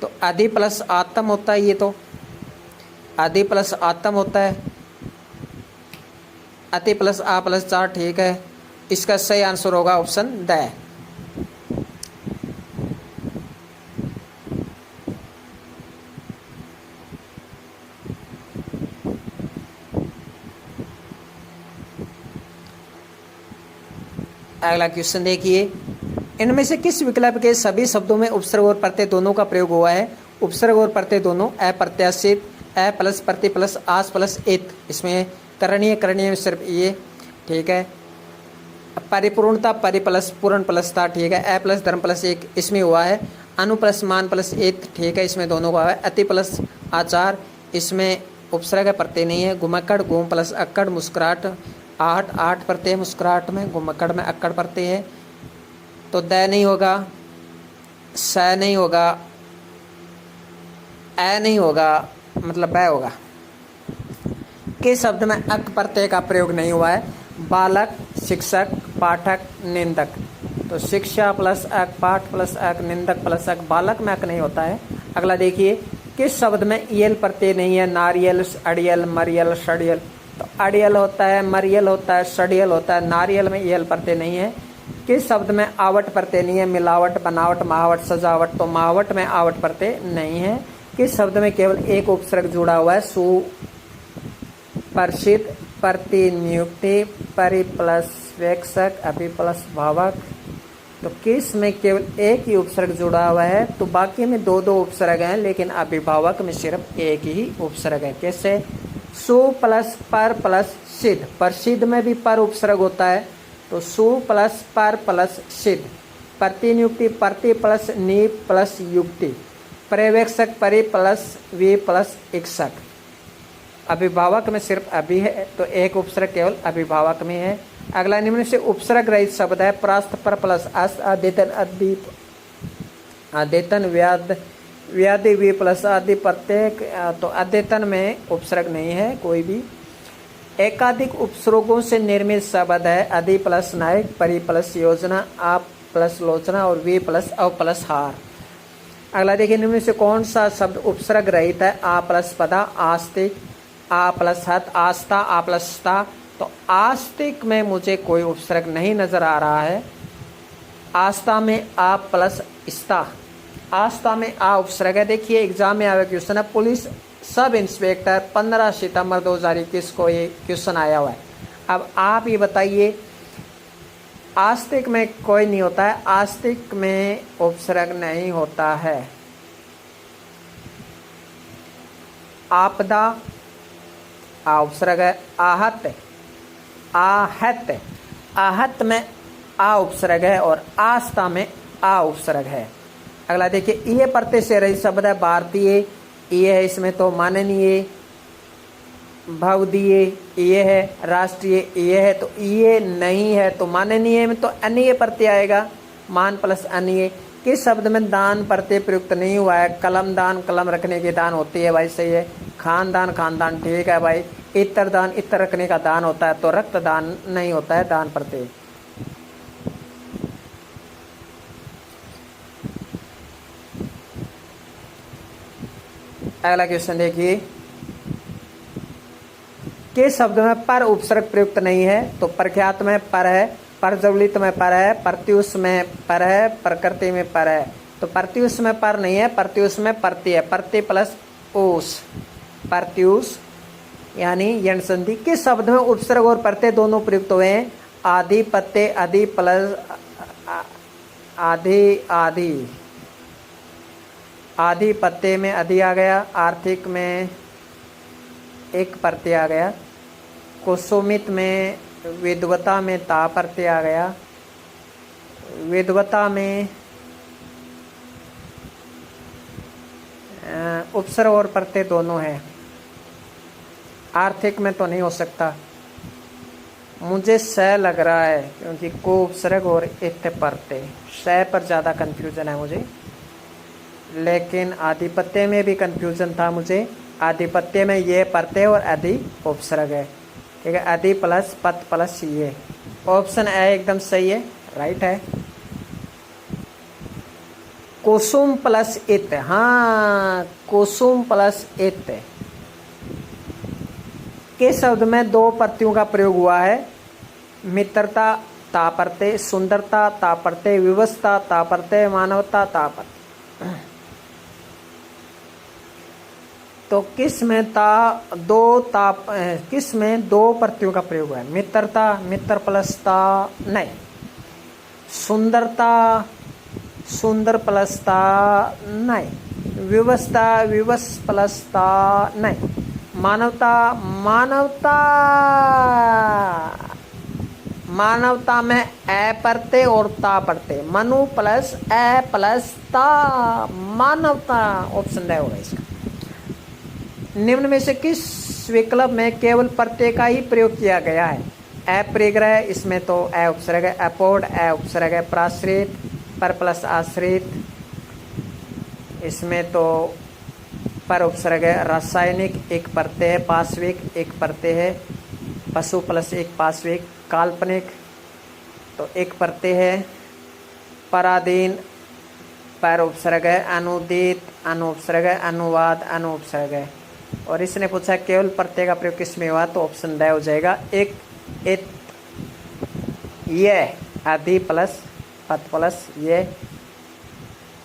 तो अधि प्लस आत्म होता है, ये तो अधि प्लस आत्म होता है। अति प्लस आ प्लस चार, ठीक है। इसका सही आंसर होगा ऑप्शन द। अगला क्वेश्चन देखिए, इनमें से किस विकल्प के सभी शब्दों में उपसर्ग और प्रत्यय दोनों का प्रयोग हुआ है? उपसर्ग और प्रत्यय दोनों। अप्रत्याशित, अ प्लस प्रति प्लस आस प्लस इत, इसमें करणीय, करणीय में सिर्फ ये, ठीक है। परिपूर्णता, परि प्लस पूर्ण प्लस था, ठीक है। अ प्लस धर्म प्लस एक, इसमें हुआ है। अनु प्लस मान प्लस इत, ठीक है, इसमें दोनों का हुआ है। अति प्लस आचार, इसमें उपसर्ग प्रत्यय नहीं है। घुमक्कड़, घूम प्लस अक्कड़, मुस्कुराहट, आठ, आठ प्रत्यय मुस्कुराहट में, घुमक्कड़ में अक्कड़ प्रत्यय है। तो द नहीं होगा, स नहीं होगा, अ नहीं होगा, मतलब ब होगा। किस शब्द में अक प्रत्यय का प्रयोग नहीं हुआ है? बालक, शिक्षक, पाठक, निंदक। तो शिक्षा प्लस अक, पाठ प्लस अक, निंदक प्लस अक, बालक में अक नहीं होता है। अगला देखिए, किस शब्द में यल प्रत्यय नहीं है? नारियल, अड़ियल, मरियल, सड़ियल, तो अड़ियल होता है, मरियल होता है, सड़ियल होता है। नारियल में यल प्रत्यय नहीं है। किस शब्द में आवट प्रत्यय नहीं है? मिलावट, बनावट, महावट, सजावट। तो महावट में आवट प्रत्यय नहीं है। किस शब्द में केवल एक उपसर्ग जुड़ा हुआ है? सुप्रसिद्ध, प्रतिनियुक्ति, परिप्लसवेक्षक, अभिप्लस भावक। तो किस में केवल एक ही उपसर्ग जुड़ा हुआ है? तो बाकी में दो दो उपसर्ग हैं, लेकिन अभिभावक में सिर्फ एक ही उपसर्ग है। कैसे? सु प्लस पर प्लस सिद्ध। प्रसिद्ध में भी पर उपसर्ग होता है, तो सु प्लस पर प्लस सिद्ध। प्रतिनियुक्ति, प्रति प्लस नि प्लस युक्ति। पर्यवेक्षक, परि प्लस वी प्लस इक्षक। अभिभावक में सिर्फ अभी है, तो एक उपसर्ग केवल अभिभावक में है। अगला निम्न से उपसर्ग रहित शब्द है। प्रास्त, पर प्लस अस, अद्यतन, अद्दीप, अद्यतन, व्याध, व्याधि, वी प्लस आदि प्रत्येक। तो अद्यतन में उपसर्ग नहीं है कोई भी। एकाधिक उपसर्गों से निर्मित शब्द है। अधि प्लस नायक, परि प्लस योजना, आप प्लस लोचना और वी प्लस अव प्लस हार। अगला देखिए, निम्न से कौन सा शब्द उपसर्ग रहित है? आ प्लस पदा, आस्तिक, आ प्लस हत, आस्था, आ प्लस ता। तो आस्तिक में मुझे कोई उपसर्ग नहीं नजर आ रहा है। आस्था में आ प्लस स्था। आस्था में आ उपसर्ग है। देखिए एग्जाम में आया क्वेश्चन है, पुलिस सब इंस्पेक्टर 15 सितंबर 2021 को ये क्वेश्चन आया हुआ है। अब आप ये बताइए, आस्तिक में कोई नहीं होता है। आस्तिक में उपसर्ग नहीं होता है। आपदा, आ उपसर्ग है। आहत, आहत, आहत में आ उपसर्ग है और आस्था में आ उपसर्ग है। अगला देखिए, ये प्रत्यय से रहित शब्द है। भारतीय, ये है, इसमें तो माननीय, भवदीय, ये है। राष्ट्रीय, ये है, तो ये नहीं है, तो माननीय में तो अनीय प्रत्यय आएगा। मान प्लस अनीय। किस शब्द में दान प्रत्यय प्रयुक्त नहीं हुआ है? कलम दान, कलम रखने की दान होती है भाई, सही है। खानदान, खानदान, ठीक है भाई। इत्र दान, इत्र रखने का दान होता है, तो रक्त दान नहीं होता है दान प्रत्यय। अगला क्वेश्चन देखिए, किस शब्द में पर उपसर्ग प्रयुक्त नहीं है? तो प्रख्यात में पर है, प्रज्वलित में पर है, प्रत्युष में पर है, प्रकृति में पर है। तो प्रत्युष में पर नहीं है, प्रत्युष में प्रति है। प्रति प्लस उस, प्रत्युष यानी यण संधि। किस शब्द में उपसर्ग और प्रत्यय दोनों प्रयुक्त हुए हैं? आधिपत्य, अधि प्लस आधि, आधि, आधिपत्य में अधि आ गया। आर्थिक में एक प्रत्यय आ गया। कुसुमित में, विद्वता में ता प्रत्यय आ गया। विद्वता में उपसर्ग और प्रत्यय दोनों है। आर्थिक में तो नहीं हो सकता। मुझे स लग रहा है, क्योंकि को उपसर्ग और इत प्रत्यय, स पर ज़्यादा कन्फ्यूजन है मुझे। लेकिन आधिपत्य में भी कन्फ्यूजन था मुझे। आधिपत्य में ये प्रत्यय और अधि उपसर्ग है, ठीक है। अधि प्लस पत प्लस ये। ऑप्शन ए एकदम सही है, राइट है। कुसुम प्लस इत, हाँ कुसुम प्लस इत। किस शब्द में दो प्रत्ययों का प्रयोग हुआ है? मित्रता ता प्रत्यय, सुंदरता ता प्रत्यय, विवशता ता प्रत्यय, मानवता ता प्रत्यय। तो किस में किस में दो प्रत्ययों का प्रयोग है? मित्रता, मित्र प्लस ता नहीं। सुंदरता, सुंदर प्लस ता नहीं। विवशता, विवश प्लस ता नहीं। मानवता, मानवता, मानवता में ए प्रत्यय और ता प्रत्यय। मनु प्लस ए प्लस ता, मानवता। ऑप्शन डी होगा इसका। निम्न में से किस विकल्प में केवल प्रत्यय का ही प्रयोग किया गया है? अप्रिग्रह, इसमें तो ए उपसर्ग है। अपोड, ए उपसर्ग है। प्राश्रित, पर प्लस आश्रित, इसमें तो पर उपसर्ग है। रासायनिक, एक प्रत्यय है। पाश्विक, एक प्रत्यय है। पशु प्लस एक पाश्विक। काल्पनिक, तो एक प्रत्यय है। पराधीन, पर उपसर्ग है। अनुदित, अनुपसर्ग है। अनुवाद, अनुपसर्ग है। और इसने पूछा केवल प्रत्यय का प्रयोग किस में हुआ, तो ऑप्शन ड हो जाएगा एक, इत, ये आदि प्लस पद प्लस ये,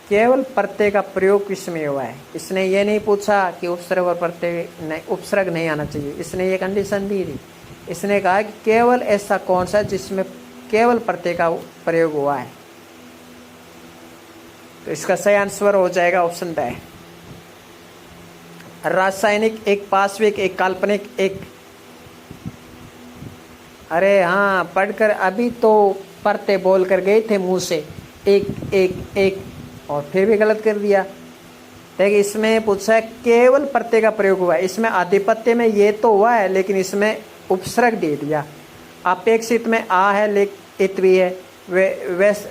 केवल प्रत्यय का प्रयोग किस में हुआ है। इसने ये नहीं पूछा कि उपसर्ग और प्रत्यय नहीं, उपसर्ग नहीं आना चाहिए, इसने ये कंडीशन दी थी। इसने कहा कि केवल ऐसा कौन सा जिसमें केवल प्रत्यय का प्रयोग हुआ है, तो इसका सही आंसर हो जाएगा ऑप्शन ड। रासायनिक एक पाश्विक एक काल्पनिक एक, अरे हाँ पढ़कर अभी तो प्रत्यय बोल कर गए थे मुंह से एक एक एक, और फिर भी गलत कर दिया। देखिए इसमें पूछा है केवल प्रत्यय का प्रयोग हुआ है, इसमें आधिपत्य में ये तो हुआ है लेकिन इसमें उपसर्ग दे दिया। अपेक्षित में आ है लेकिन इत भी है,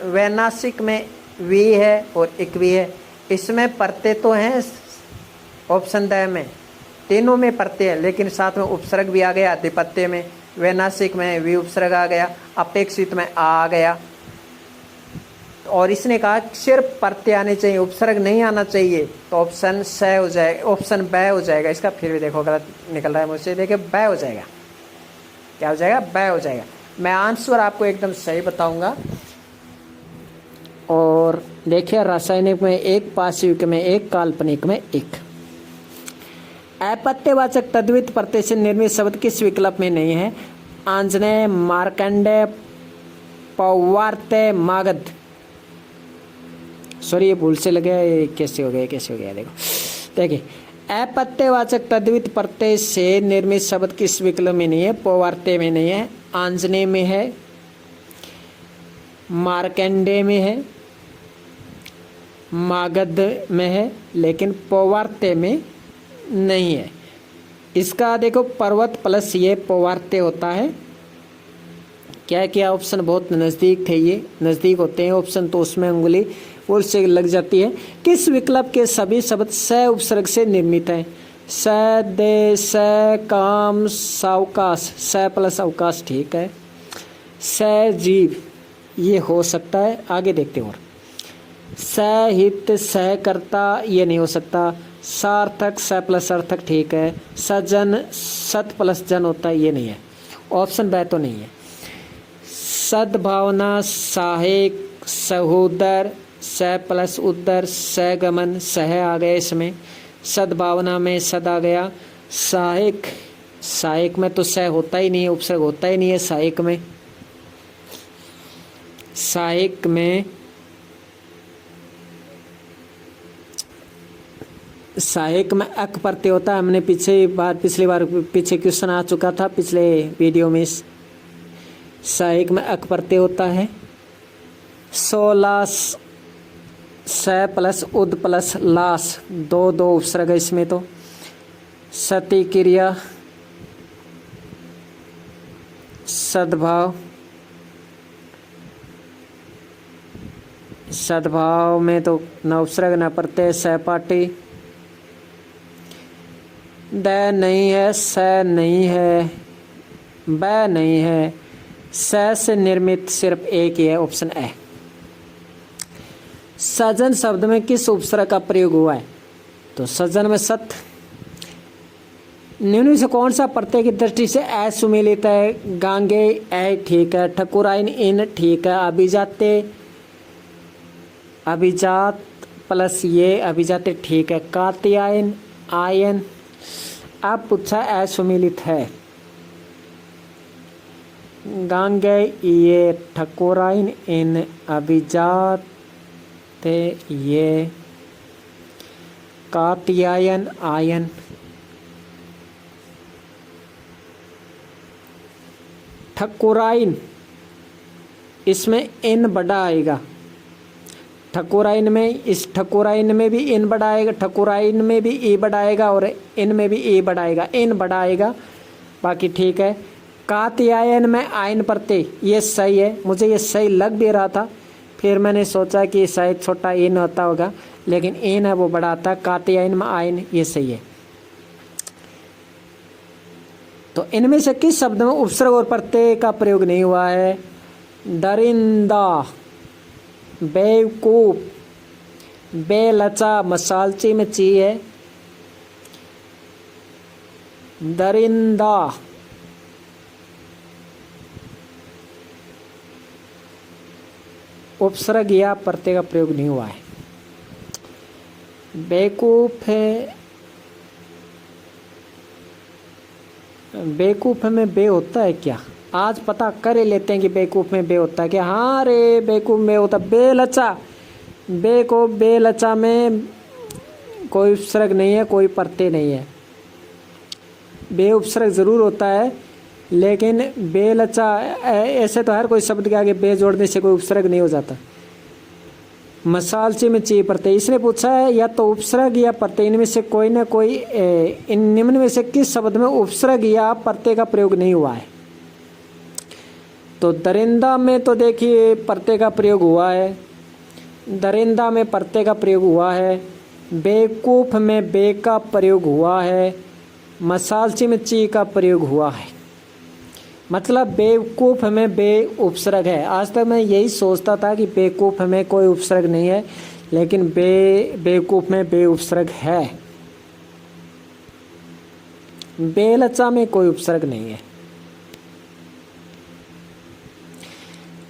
वैनाशिक में वी है और इक भी है। इसमें प्रत्यय तो हैं ऑप्शन द में, तीनों में प्रत्यय है लेकिन साथ में उपसर्ग भी आ गया। आधिपत्य में वैनाशिक में वी उपसर्ग आ गया, अपेक्षित में आ गया। और इसने कहा सिर्फ प्रत्यय आने चाहिए, उपसर्ग नहीं आना चाहिए, तो ऑप्शन स हो जाएगा, ऑप्शन ब हो जाएगा इसका। फिर भी देखो गलत निकल रहा है मुझसे, देखिए ब हो जाएगा, क्या हो जाएगा, ब हो जाएगा। मैं आंसर आपको एकदम सही बताऊंगा। और देखिए रासायनिक में एक, पाश्विक में एक, काल्पनिक में एक। अपत्यवाचक तद्धित प्रत्यय से निर्मित शब्द किस विकल्प में नहीं है। आंजनेय, मार्कंडेय, पौवार्त्य, मागध। सॉरी ये भूल से लगे, कैसे हो गया देखो। देखिए अपत्यवाचक तद्धित प्रत्यय से निर्मित शब्द किस विकल्प में नहीं है। पौवार्त्य में नहीं है, आंजनेय में है, मार्कंडेय में है, मागध में है, लेकिन पौवार्त्य में नहीं है। इसका देखो पर्वत प्लस ये पौवार्त्य होता है। क्या क्या ऑप्शन बहुत नज़दीक थे, ये नज़दीक होते हैं ऑप्शन, तो उसमें उंगली और से लग जाती है। किस विकल्प के सभी शब्द स उपसर्ग से निर्मित हैं। स, दे, स, काम, सावकाश, स प्लस अवकाश ठीक है। स, जीव ये हो सकता है, आगे देखते हैं। और सहित, सहकर्ता ये नहीं हो सकता। सार्थक, स प्लस अर्थक ठीक है। सजन, सत प्लस जन होता है, ये नहीं है, ऑप्शन ब तो नहीं है। सद्भावना, सहायक, सहोदर, स प्लस उदर, सगमन, सह आ गया इसमें। सद्भावना में सद आ गया। सहायक, सहायक में तो स होता ही नहीं है, उपसर्ग होता ही नहीं है सहायक में। सहायक में सहायक में अक प्रत्यय होता है। हमने पिछली बार पीछे क्वेश्चन आ चुका था पिछले वीडियो में। सहायक में अक प्रत्यय होता है। 16 स प्लस उद प्लस लास, दो दो उपसर्ग है इसमें। तो सती क्रिया, सद्भाव, सद्भाव में तो न उपसर्ग न प्रत्यय। सहपाठी, द नहीं है, स नहीं है, ब नहीं है। स से निर्मित सिर्फ एक ही है, ऑप्शन ए। सजन शब्द में किस उपसर्ग का प्रयोग हुआ है। तो सजन में सत। निम्न से कौन सा प्रत्यय की दृष्टि से असुमेलित है। गांगे ए ठीक है, ठकुराइन इन ठीक है, अभिजाते, अभिजात प्लस ये अभिजाते ठीक है, कात्यायन आयन। अब पूछा असुमेलित है। गांगे ये, ठकुराइन इन, अभिजात ये, कात्यायन आयन। ठकुराइन इसमें इन बड़ा आएगा। ठकुराइन में, इस ठकुराइन में भी इन बड़ा आएगा, ठकुराइन में भी ई बड़ा आएगा और इन में भी ई बड़ा आएगा, इन बड़ा आएगा, बाकी ठीक है। कात्यायन में आयन प्रत्यय ये सही है, मुझे ये सही लग भी रहा था, फिर मैंने सोचा कि शायद छोटा इन होता होगा, लेकिन इन है वो बड़ा आता। कात्यायन में आयन ये सही है। तो इनमें से किस शब्द में उपसर्ग और प्रत्यय का प्रयोग नहीं हुआ है। दरिंदा, बेवकूफ, बेलचा, मसालची में ची है, दरिंदा, उपसर्ग या प्रत्यय का प्रयोग नहीं हुआ है। बेवकूफ है, बेवकूफ में बे होता है क्या? आज पता कर ही लेते हैं कि बेवकूफ में बे होता है क्या। हाँ रे, बेवकूफ में होता बेलचा, बे को बेलचा में कोई उपसर्ग नहीं है, कोई प्रत्यय नहीं है। बे उपसर्ग जरूर होता है, लेकिन बेलचा ऐसे तो हर कोई शब्द के आगे बे जोड़ने से कोई उपसर्ग नहीं हो जाता। मसालचे में ची प्रत्यय, इसने पूछा है या तो उपसर्ग या प्रत्यय, इनमें से कोई ना कोई, इन निम्न में से किस शब्द में उपसर्ग या प्रत्यय का प्रयोग नहीं हुआ है? तो दरिंदा में तो देखिए प्रत्यय का प्रयोग हुआ है, दरिंदा में प्रत्यय का प्रयोग हुआ है, बेवकूफ में बे का प्रयोग हुआ है, मसालची में ची का प्रयोग हुआ है। मतलब बेवकूफ में बे उपसर्ग है। आज तक मैं यही सोचता था कि बेवकूफ में कोई उपसर्ग नहीं है, लेकिन बेवकूफ में बे उपसर्ग है। बेलचा में कोई उपसर्ग नहीं है।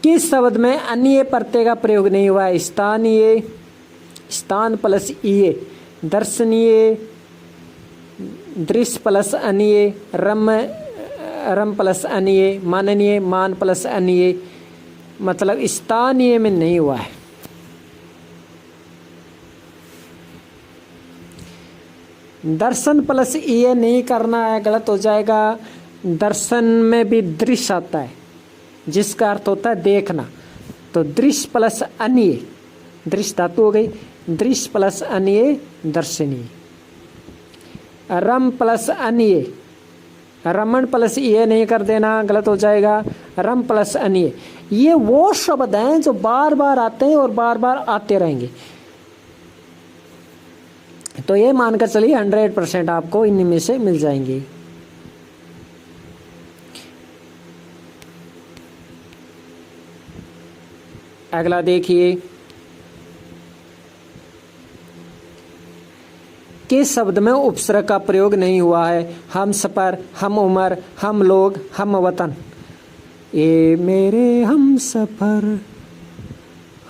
किस शब्द में अन्य प्रत्यय का प्रयोग नहीं हुआ है? स्थानीय, स्थान प्लस इये, दर्शनीय, दृश्य प्लस अन्य, रम प्लस अन्य, माननीय, मान प्लस अन्य। मतलब स्थानीय में नहीं हुआ है। दर्शन प्लस ये नहीं करना है, गलत हो जाएगा। दर्शन में भी दृश्य आता है जिसका अर्थ होता है देखना, तो दृश्य प्लस अन्य, दृश्य धातु हो गई, दृश्य प्लस अन्य दर्शनीय। रम प्लस अन्य, रमन प्लस ये नहीं कर देना, गलत हो जाएगा। रम प्लस अन्य, ये वो शब्द हैं जो बार बार आते हैं और बार बार आते रहेंगे। तो ये मानकर चलिए 100% आपको इनमें से मिल जाएंगे। अगला देखिए, किस शब्द में उपसर्ग का प्रयोग नहीं हुआ है? हम सफर, हम उम्र, हम लोग, हम वतन। ये मेरे हम सफर,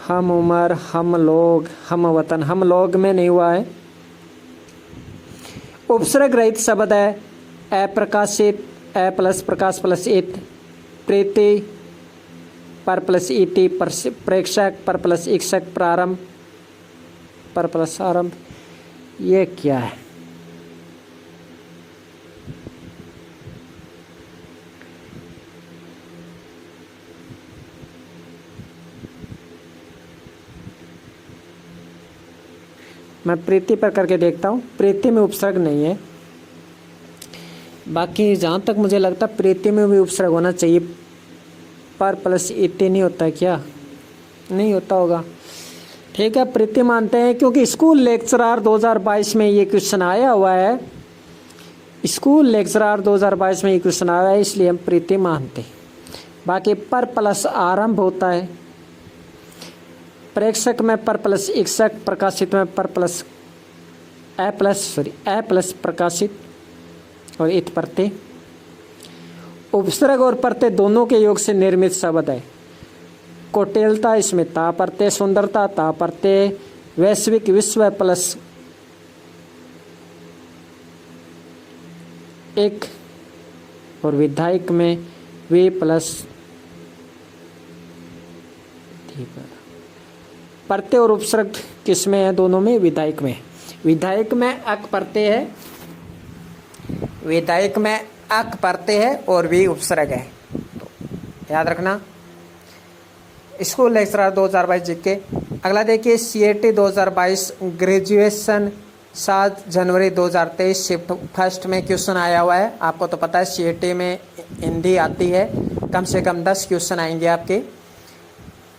हम उम्र, हम लोग, हम वतन। हम लोग में नहीं हुआ है। उपसर्ग रहित शब्द है अप्रकाशित, अ प्लस प्रकाश प्लस इत, प्रीति, पर प्लस इति, प्रेक्षक, पर प्लस इक्षक, प्रारंभ, पर प्लस आरंभ। ये क्या है? मैं प्रीति पर करके देखता हूँ। प्रीति में उपसर्ग नहीं है। बाकी जहाँ तक मुझे लगता है प्रीति में भी उपसर्ग होना चाहिए। पर प्लस इति नहीं होता है क्या? नहीं होता होगा। ठीक है, प्रीति मानते हैं क्योंकि स्कूल लेक्चरर 2022 में ये क्वेश्चन आया हुआ है। स्कूल लेक्चरर 2022 में ये क्वेश्चन आया है, इसलिए हम प्रीति मानते हैं। बाकी पर प्लस आरंभ होता है। प्रेक्षक में पर प्लस इक्षक, प्रकाशित में पर प्लस ए प्लस प्रकाशित और इत प्रत्यय। उपसर्ग और प्रत्यय दोनों के योग से निर्मित शब्द है। कोटेलता, इसमें ता प्रत्यय, सुंदरता ता प्रत्यय, वैश्विक विश्व प्लस एक, और विधायक में वे प्लस प्रत्यय और उपसर्ग किसमें है? दोनों में। विधायक में, विधायक में अक प्रत्यय है, विधायक में अक प्रत्यय है और वी उपसर्ग है। तो याद रखना। School lecturer 2022 GK. अगला देखिए, CAT 2022 ग्रेजुएशन 7 जनवरी 2023 शिफ्ट फर्स्ट में क्वेश्चन आया हुआ है। आपको तो पता है CAT में हिंदी आती है, कम से कम 10 क्वेश्चन आएंगे आपके।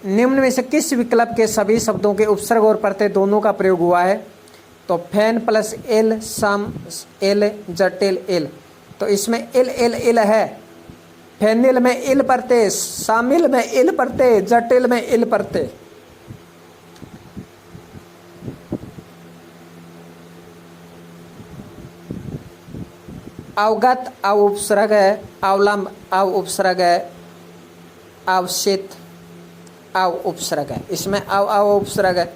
निम्न में से किस विकल्प के सभी शब्दों के उपसर्ग और प्रत्यय दोनों का प्रयोग हुआ है? तो फैन प्लस एल, सम एल, जटिल एल। तो इसमें एल है। फैनिल में इल प्रत्यय, शामिल में इल प्रत्यय, जटिल में इल प्रत्यय। अवगत अव उपसर्ग है, अवलंब अव उपसर्ग है, अवसित अव उपसर्ग है। इसमें अव उपसर्ग है,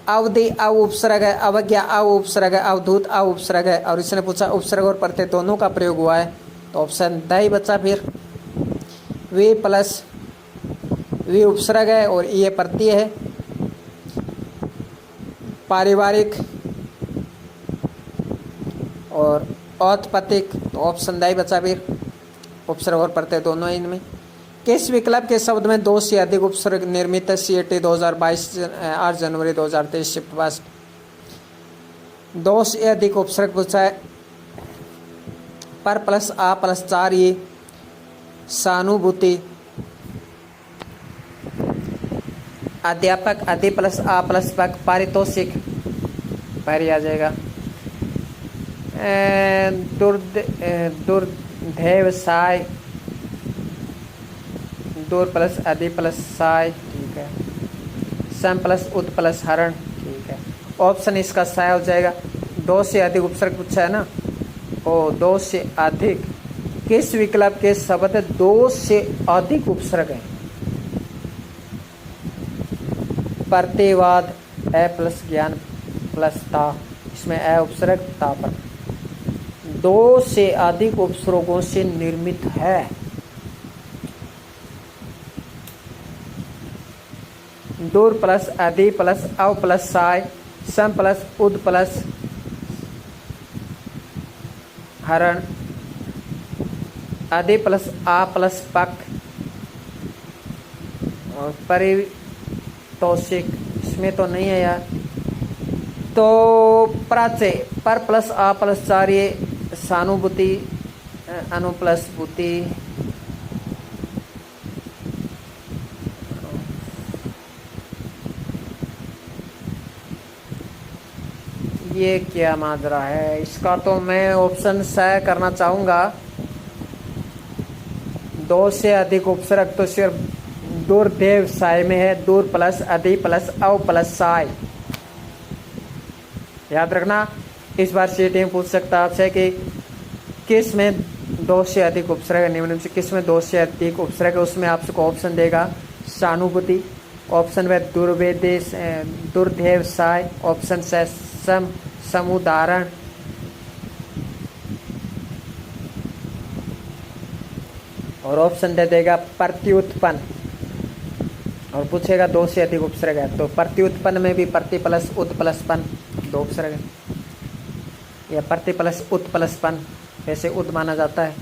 अवधि अव उपसर्ग है, अवज्ञा अव उपसर्ग है, अवधूत अव उपसर्ग है। और इसने पूछा उपसर्ग और प्रत्यय दोनों का प्रयोग हुआ है, तो ऑप्शन द ही बचा। फिर वे प्लस वे उपसर्ग है और ये प्रत्यय है। पारिवारिक और औत्पत्तिक, तो ऑप्शन द ही बचा। फिर उपसर्ग और प्रत्यय दोनों है इनमें। किस विकल्प के शब्द में 2 से अधिक उपसर्ग निर्मित है? CET 2022 8 जनवरी 2023 शिफ्ट फर्स्ट। 2 से अधिक उपसर्ग पूछा है। पर प्लस आ प्लस 4 ये सहानुभूति। अध्यापक अधि प्लस आ प्लस पक पारितोषिक पारी आ जाएगा। दुर्धेवसाय दूर प्लस अधि प्लस साय, ठीक है। सम प्लस उत प्लस हरण, ठीक है। ऑप्शन इसका साय हो जाएगा। 2 से अधिक उपसर्ग पूछा है ना, ओ 2 से अधिक किस विकल्प के शब्द 2 से अधिक उपसर्ग है? प्रतिवाद ए प्लस ज्ञान प्लस ता, इसमें ए उपसर्ग ता पर 2 से अधिक उपसर्गों से निर्मित है। दूर प्लस अधि प्लस अव प्लस साय, सम प्लस उद प्लस हरण, अधि प्लस आ प्लस पक और परितोषिक, इसमें तो नहीं है यार। तो प्राच्य पर प्लस आ प्लस 4 ये सहानुभूति अनु प्लस भूति, ये क्या माजरा है? इसका तो मैं ऑप्शन स करना चाहूँगा। 2 से अधिक उपसर्ग तो सिर्फ दूरदेव साय में है। दूर प्लस अधि प्लस अव प्लस साय, याद रखना। इस बार CET में पूछ सकता है आपसे कि किस में 2 से अधिक उपसर्ग है, निम्न से किस में 2 से अधिक उपसर्ग है। उसमें आपको ऑप्शन देगा सहानुभूति, ऑप्शन व दुर्धेव साय, ऑप्शन से समुदाहरण, और ऑप्शन दे देगा प्रत्युत्पन्न। और पूछेगा 2 से अधिक उपसर्ग है, तो प्रत्युत्पन्न में भी प्रति प्लस उत प्लस पन 2 उपसर्ग है, या प्रति प्लस उत प्लस पन, वैसे उत माना जाता है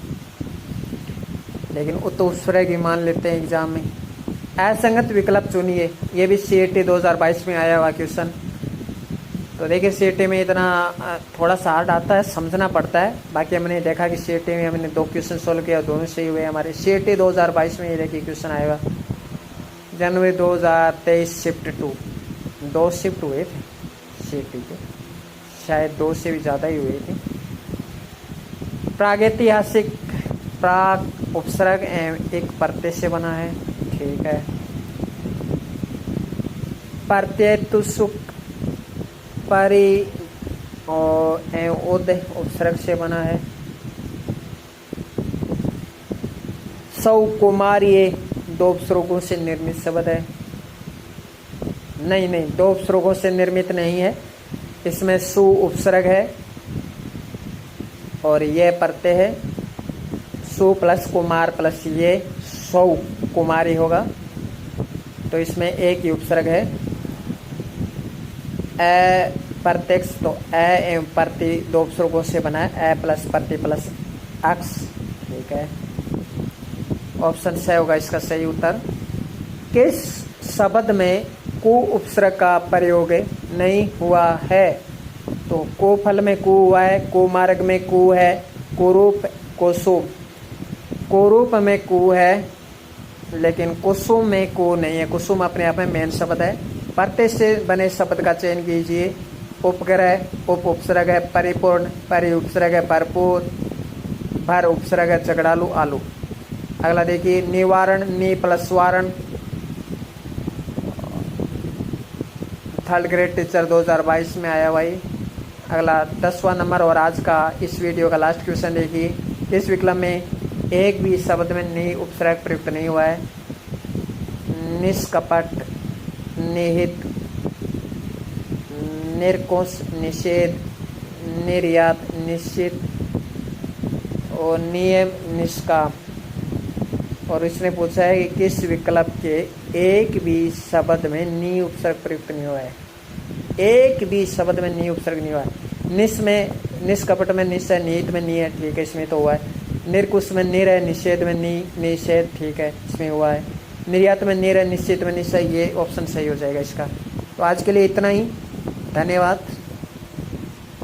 लेकिन उत उपसर्ग ही मान लेते हैं एग्जाम में। असंगत विकल्प चुनिए, ये भी CET 2022 में आया हुआ क्वेश्चन। तो देखिए CET में इतना थोड़ा सा हार्ड आता है, समझना पड़ता है। बाकी हमने देखा कि CET में हमने 2 क्वेश्चन सोल्व किया, दोनों सही हुए हमारे। CET 2022 में ये देखिए क्वेश्चन आएगा जनवरी 2023 शिफ्ट 2 शिफ्ट हुए थे CET के, शायद 2 से भी ज़्यादा ही हुए थे। प्रागैतिहासिक प्राग उपसर्ग एक प्रत्यय से बना है, ठीक है। प्रत्यय तुसुक परि और उद उपसर्ग से बना है। सौ कुमारी 2 उपसर्गों से निर्मित शब्द है। नहीं 2 उपसर्गों से निर्मित नहीं है, इसमें सु उपसर्ग है और ये प्रत्यय है। सु प्लस कुमार प्लस ये सौ कुमारी होगा, तो इसमें एक ही उपसर्ग है। ए प्रत्यक्ष, तो ए एवं प्रति 2 उपसर्गों से बना है। ए प्लस प्रति प्लस अक्ष, ठीक है। ऑप्शन से होगा इसका सही उत्तर। किस शब्द में कु उपसर्ग का प्रयोग नहीं हुआ है? तो को फल में कु हुआ है, को मार्ग में कु है, कुरूप कुसुम, कुरूप में कु है लेकिन कुसुम में कु नहीं है। कुसुम अपने आप में मेन शब्द है। प्रत्यय से बने शब्द का चयन कीजिए। उपग्रह उप उपसर्ग है, परिपूर्ण परि उपसर्ग है, भरपूर भर उपसर्ग है, झगड़ालू आलू। अगला देखिए निवारण नि प्लस वारण, थर्ड ग्रेड टीचर 2022 में आया भाई। अगला 10वां नंबर और आज का इस वीडियो का लास्ट क्वेश्चन देखिए। इस विकल्प में एक भी शब्द में नि उपसर्ग प्रयुक्त नहीं हुआ है। निष्कपट, निहित, निर्कुश, निषेध, निर्यात, निश्चित और नियम, निष्काम। और इसने पूछा है कि किस विकल्प के एक भी शब्द में नि उपसर्ग प्रयुक्त नहीं हुआ है। एक भी शब्द में नि उपसर्ग नहीं हुआ है। निष्कपट में निस है, निहित में नि है, ठीक है, इसमें तो हुआ है। निर्कुश में निर है, निषेध में नि, निषेध, ठीक है, इसमें हुआ है। निर्यात में निर है, निश्चित में निस है, ये ऑप्शन सही हो जाएगा इसका। तो आज के लिए इतना ही, धन्यवाद।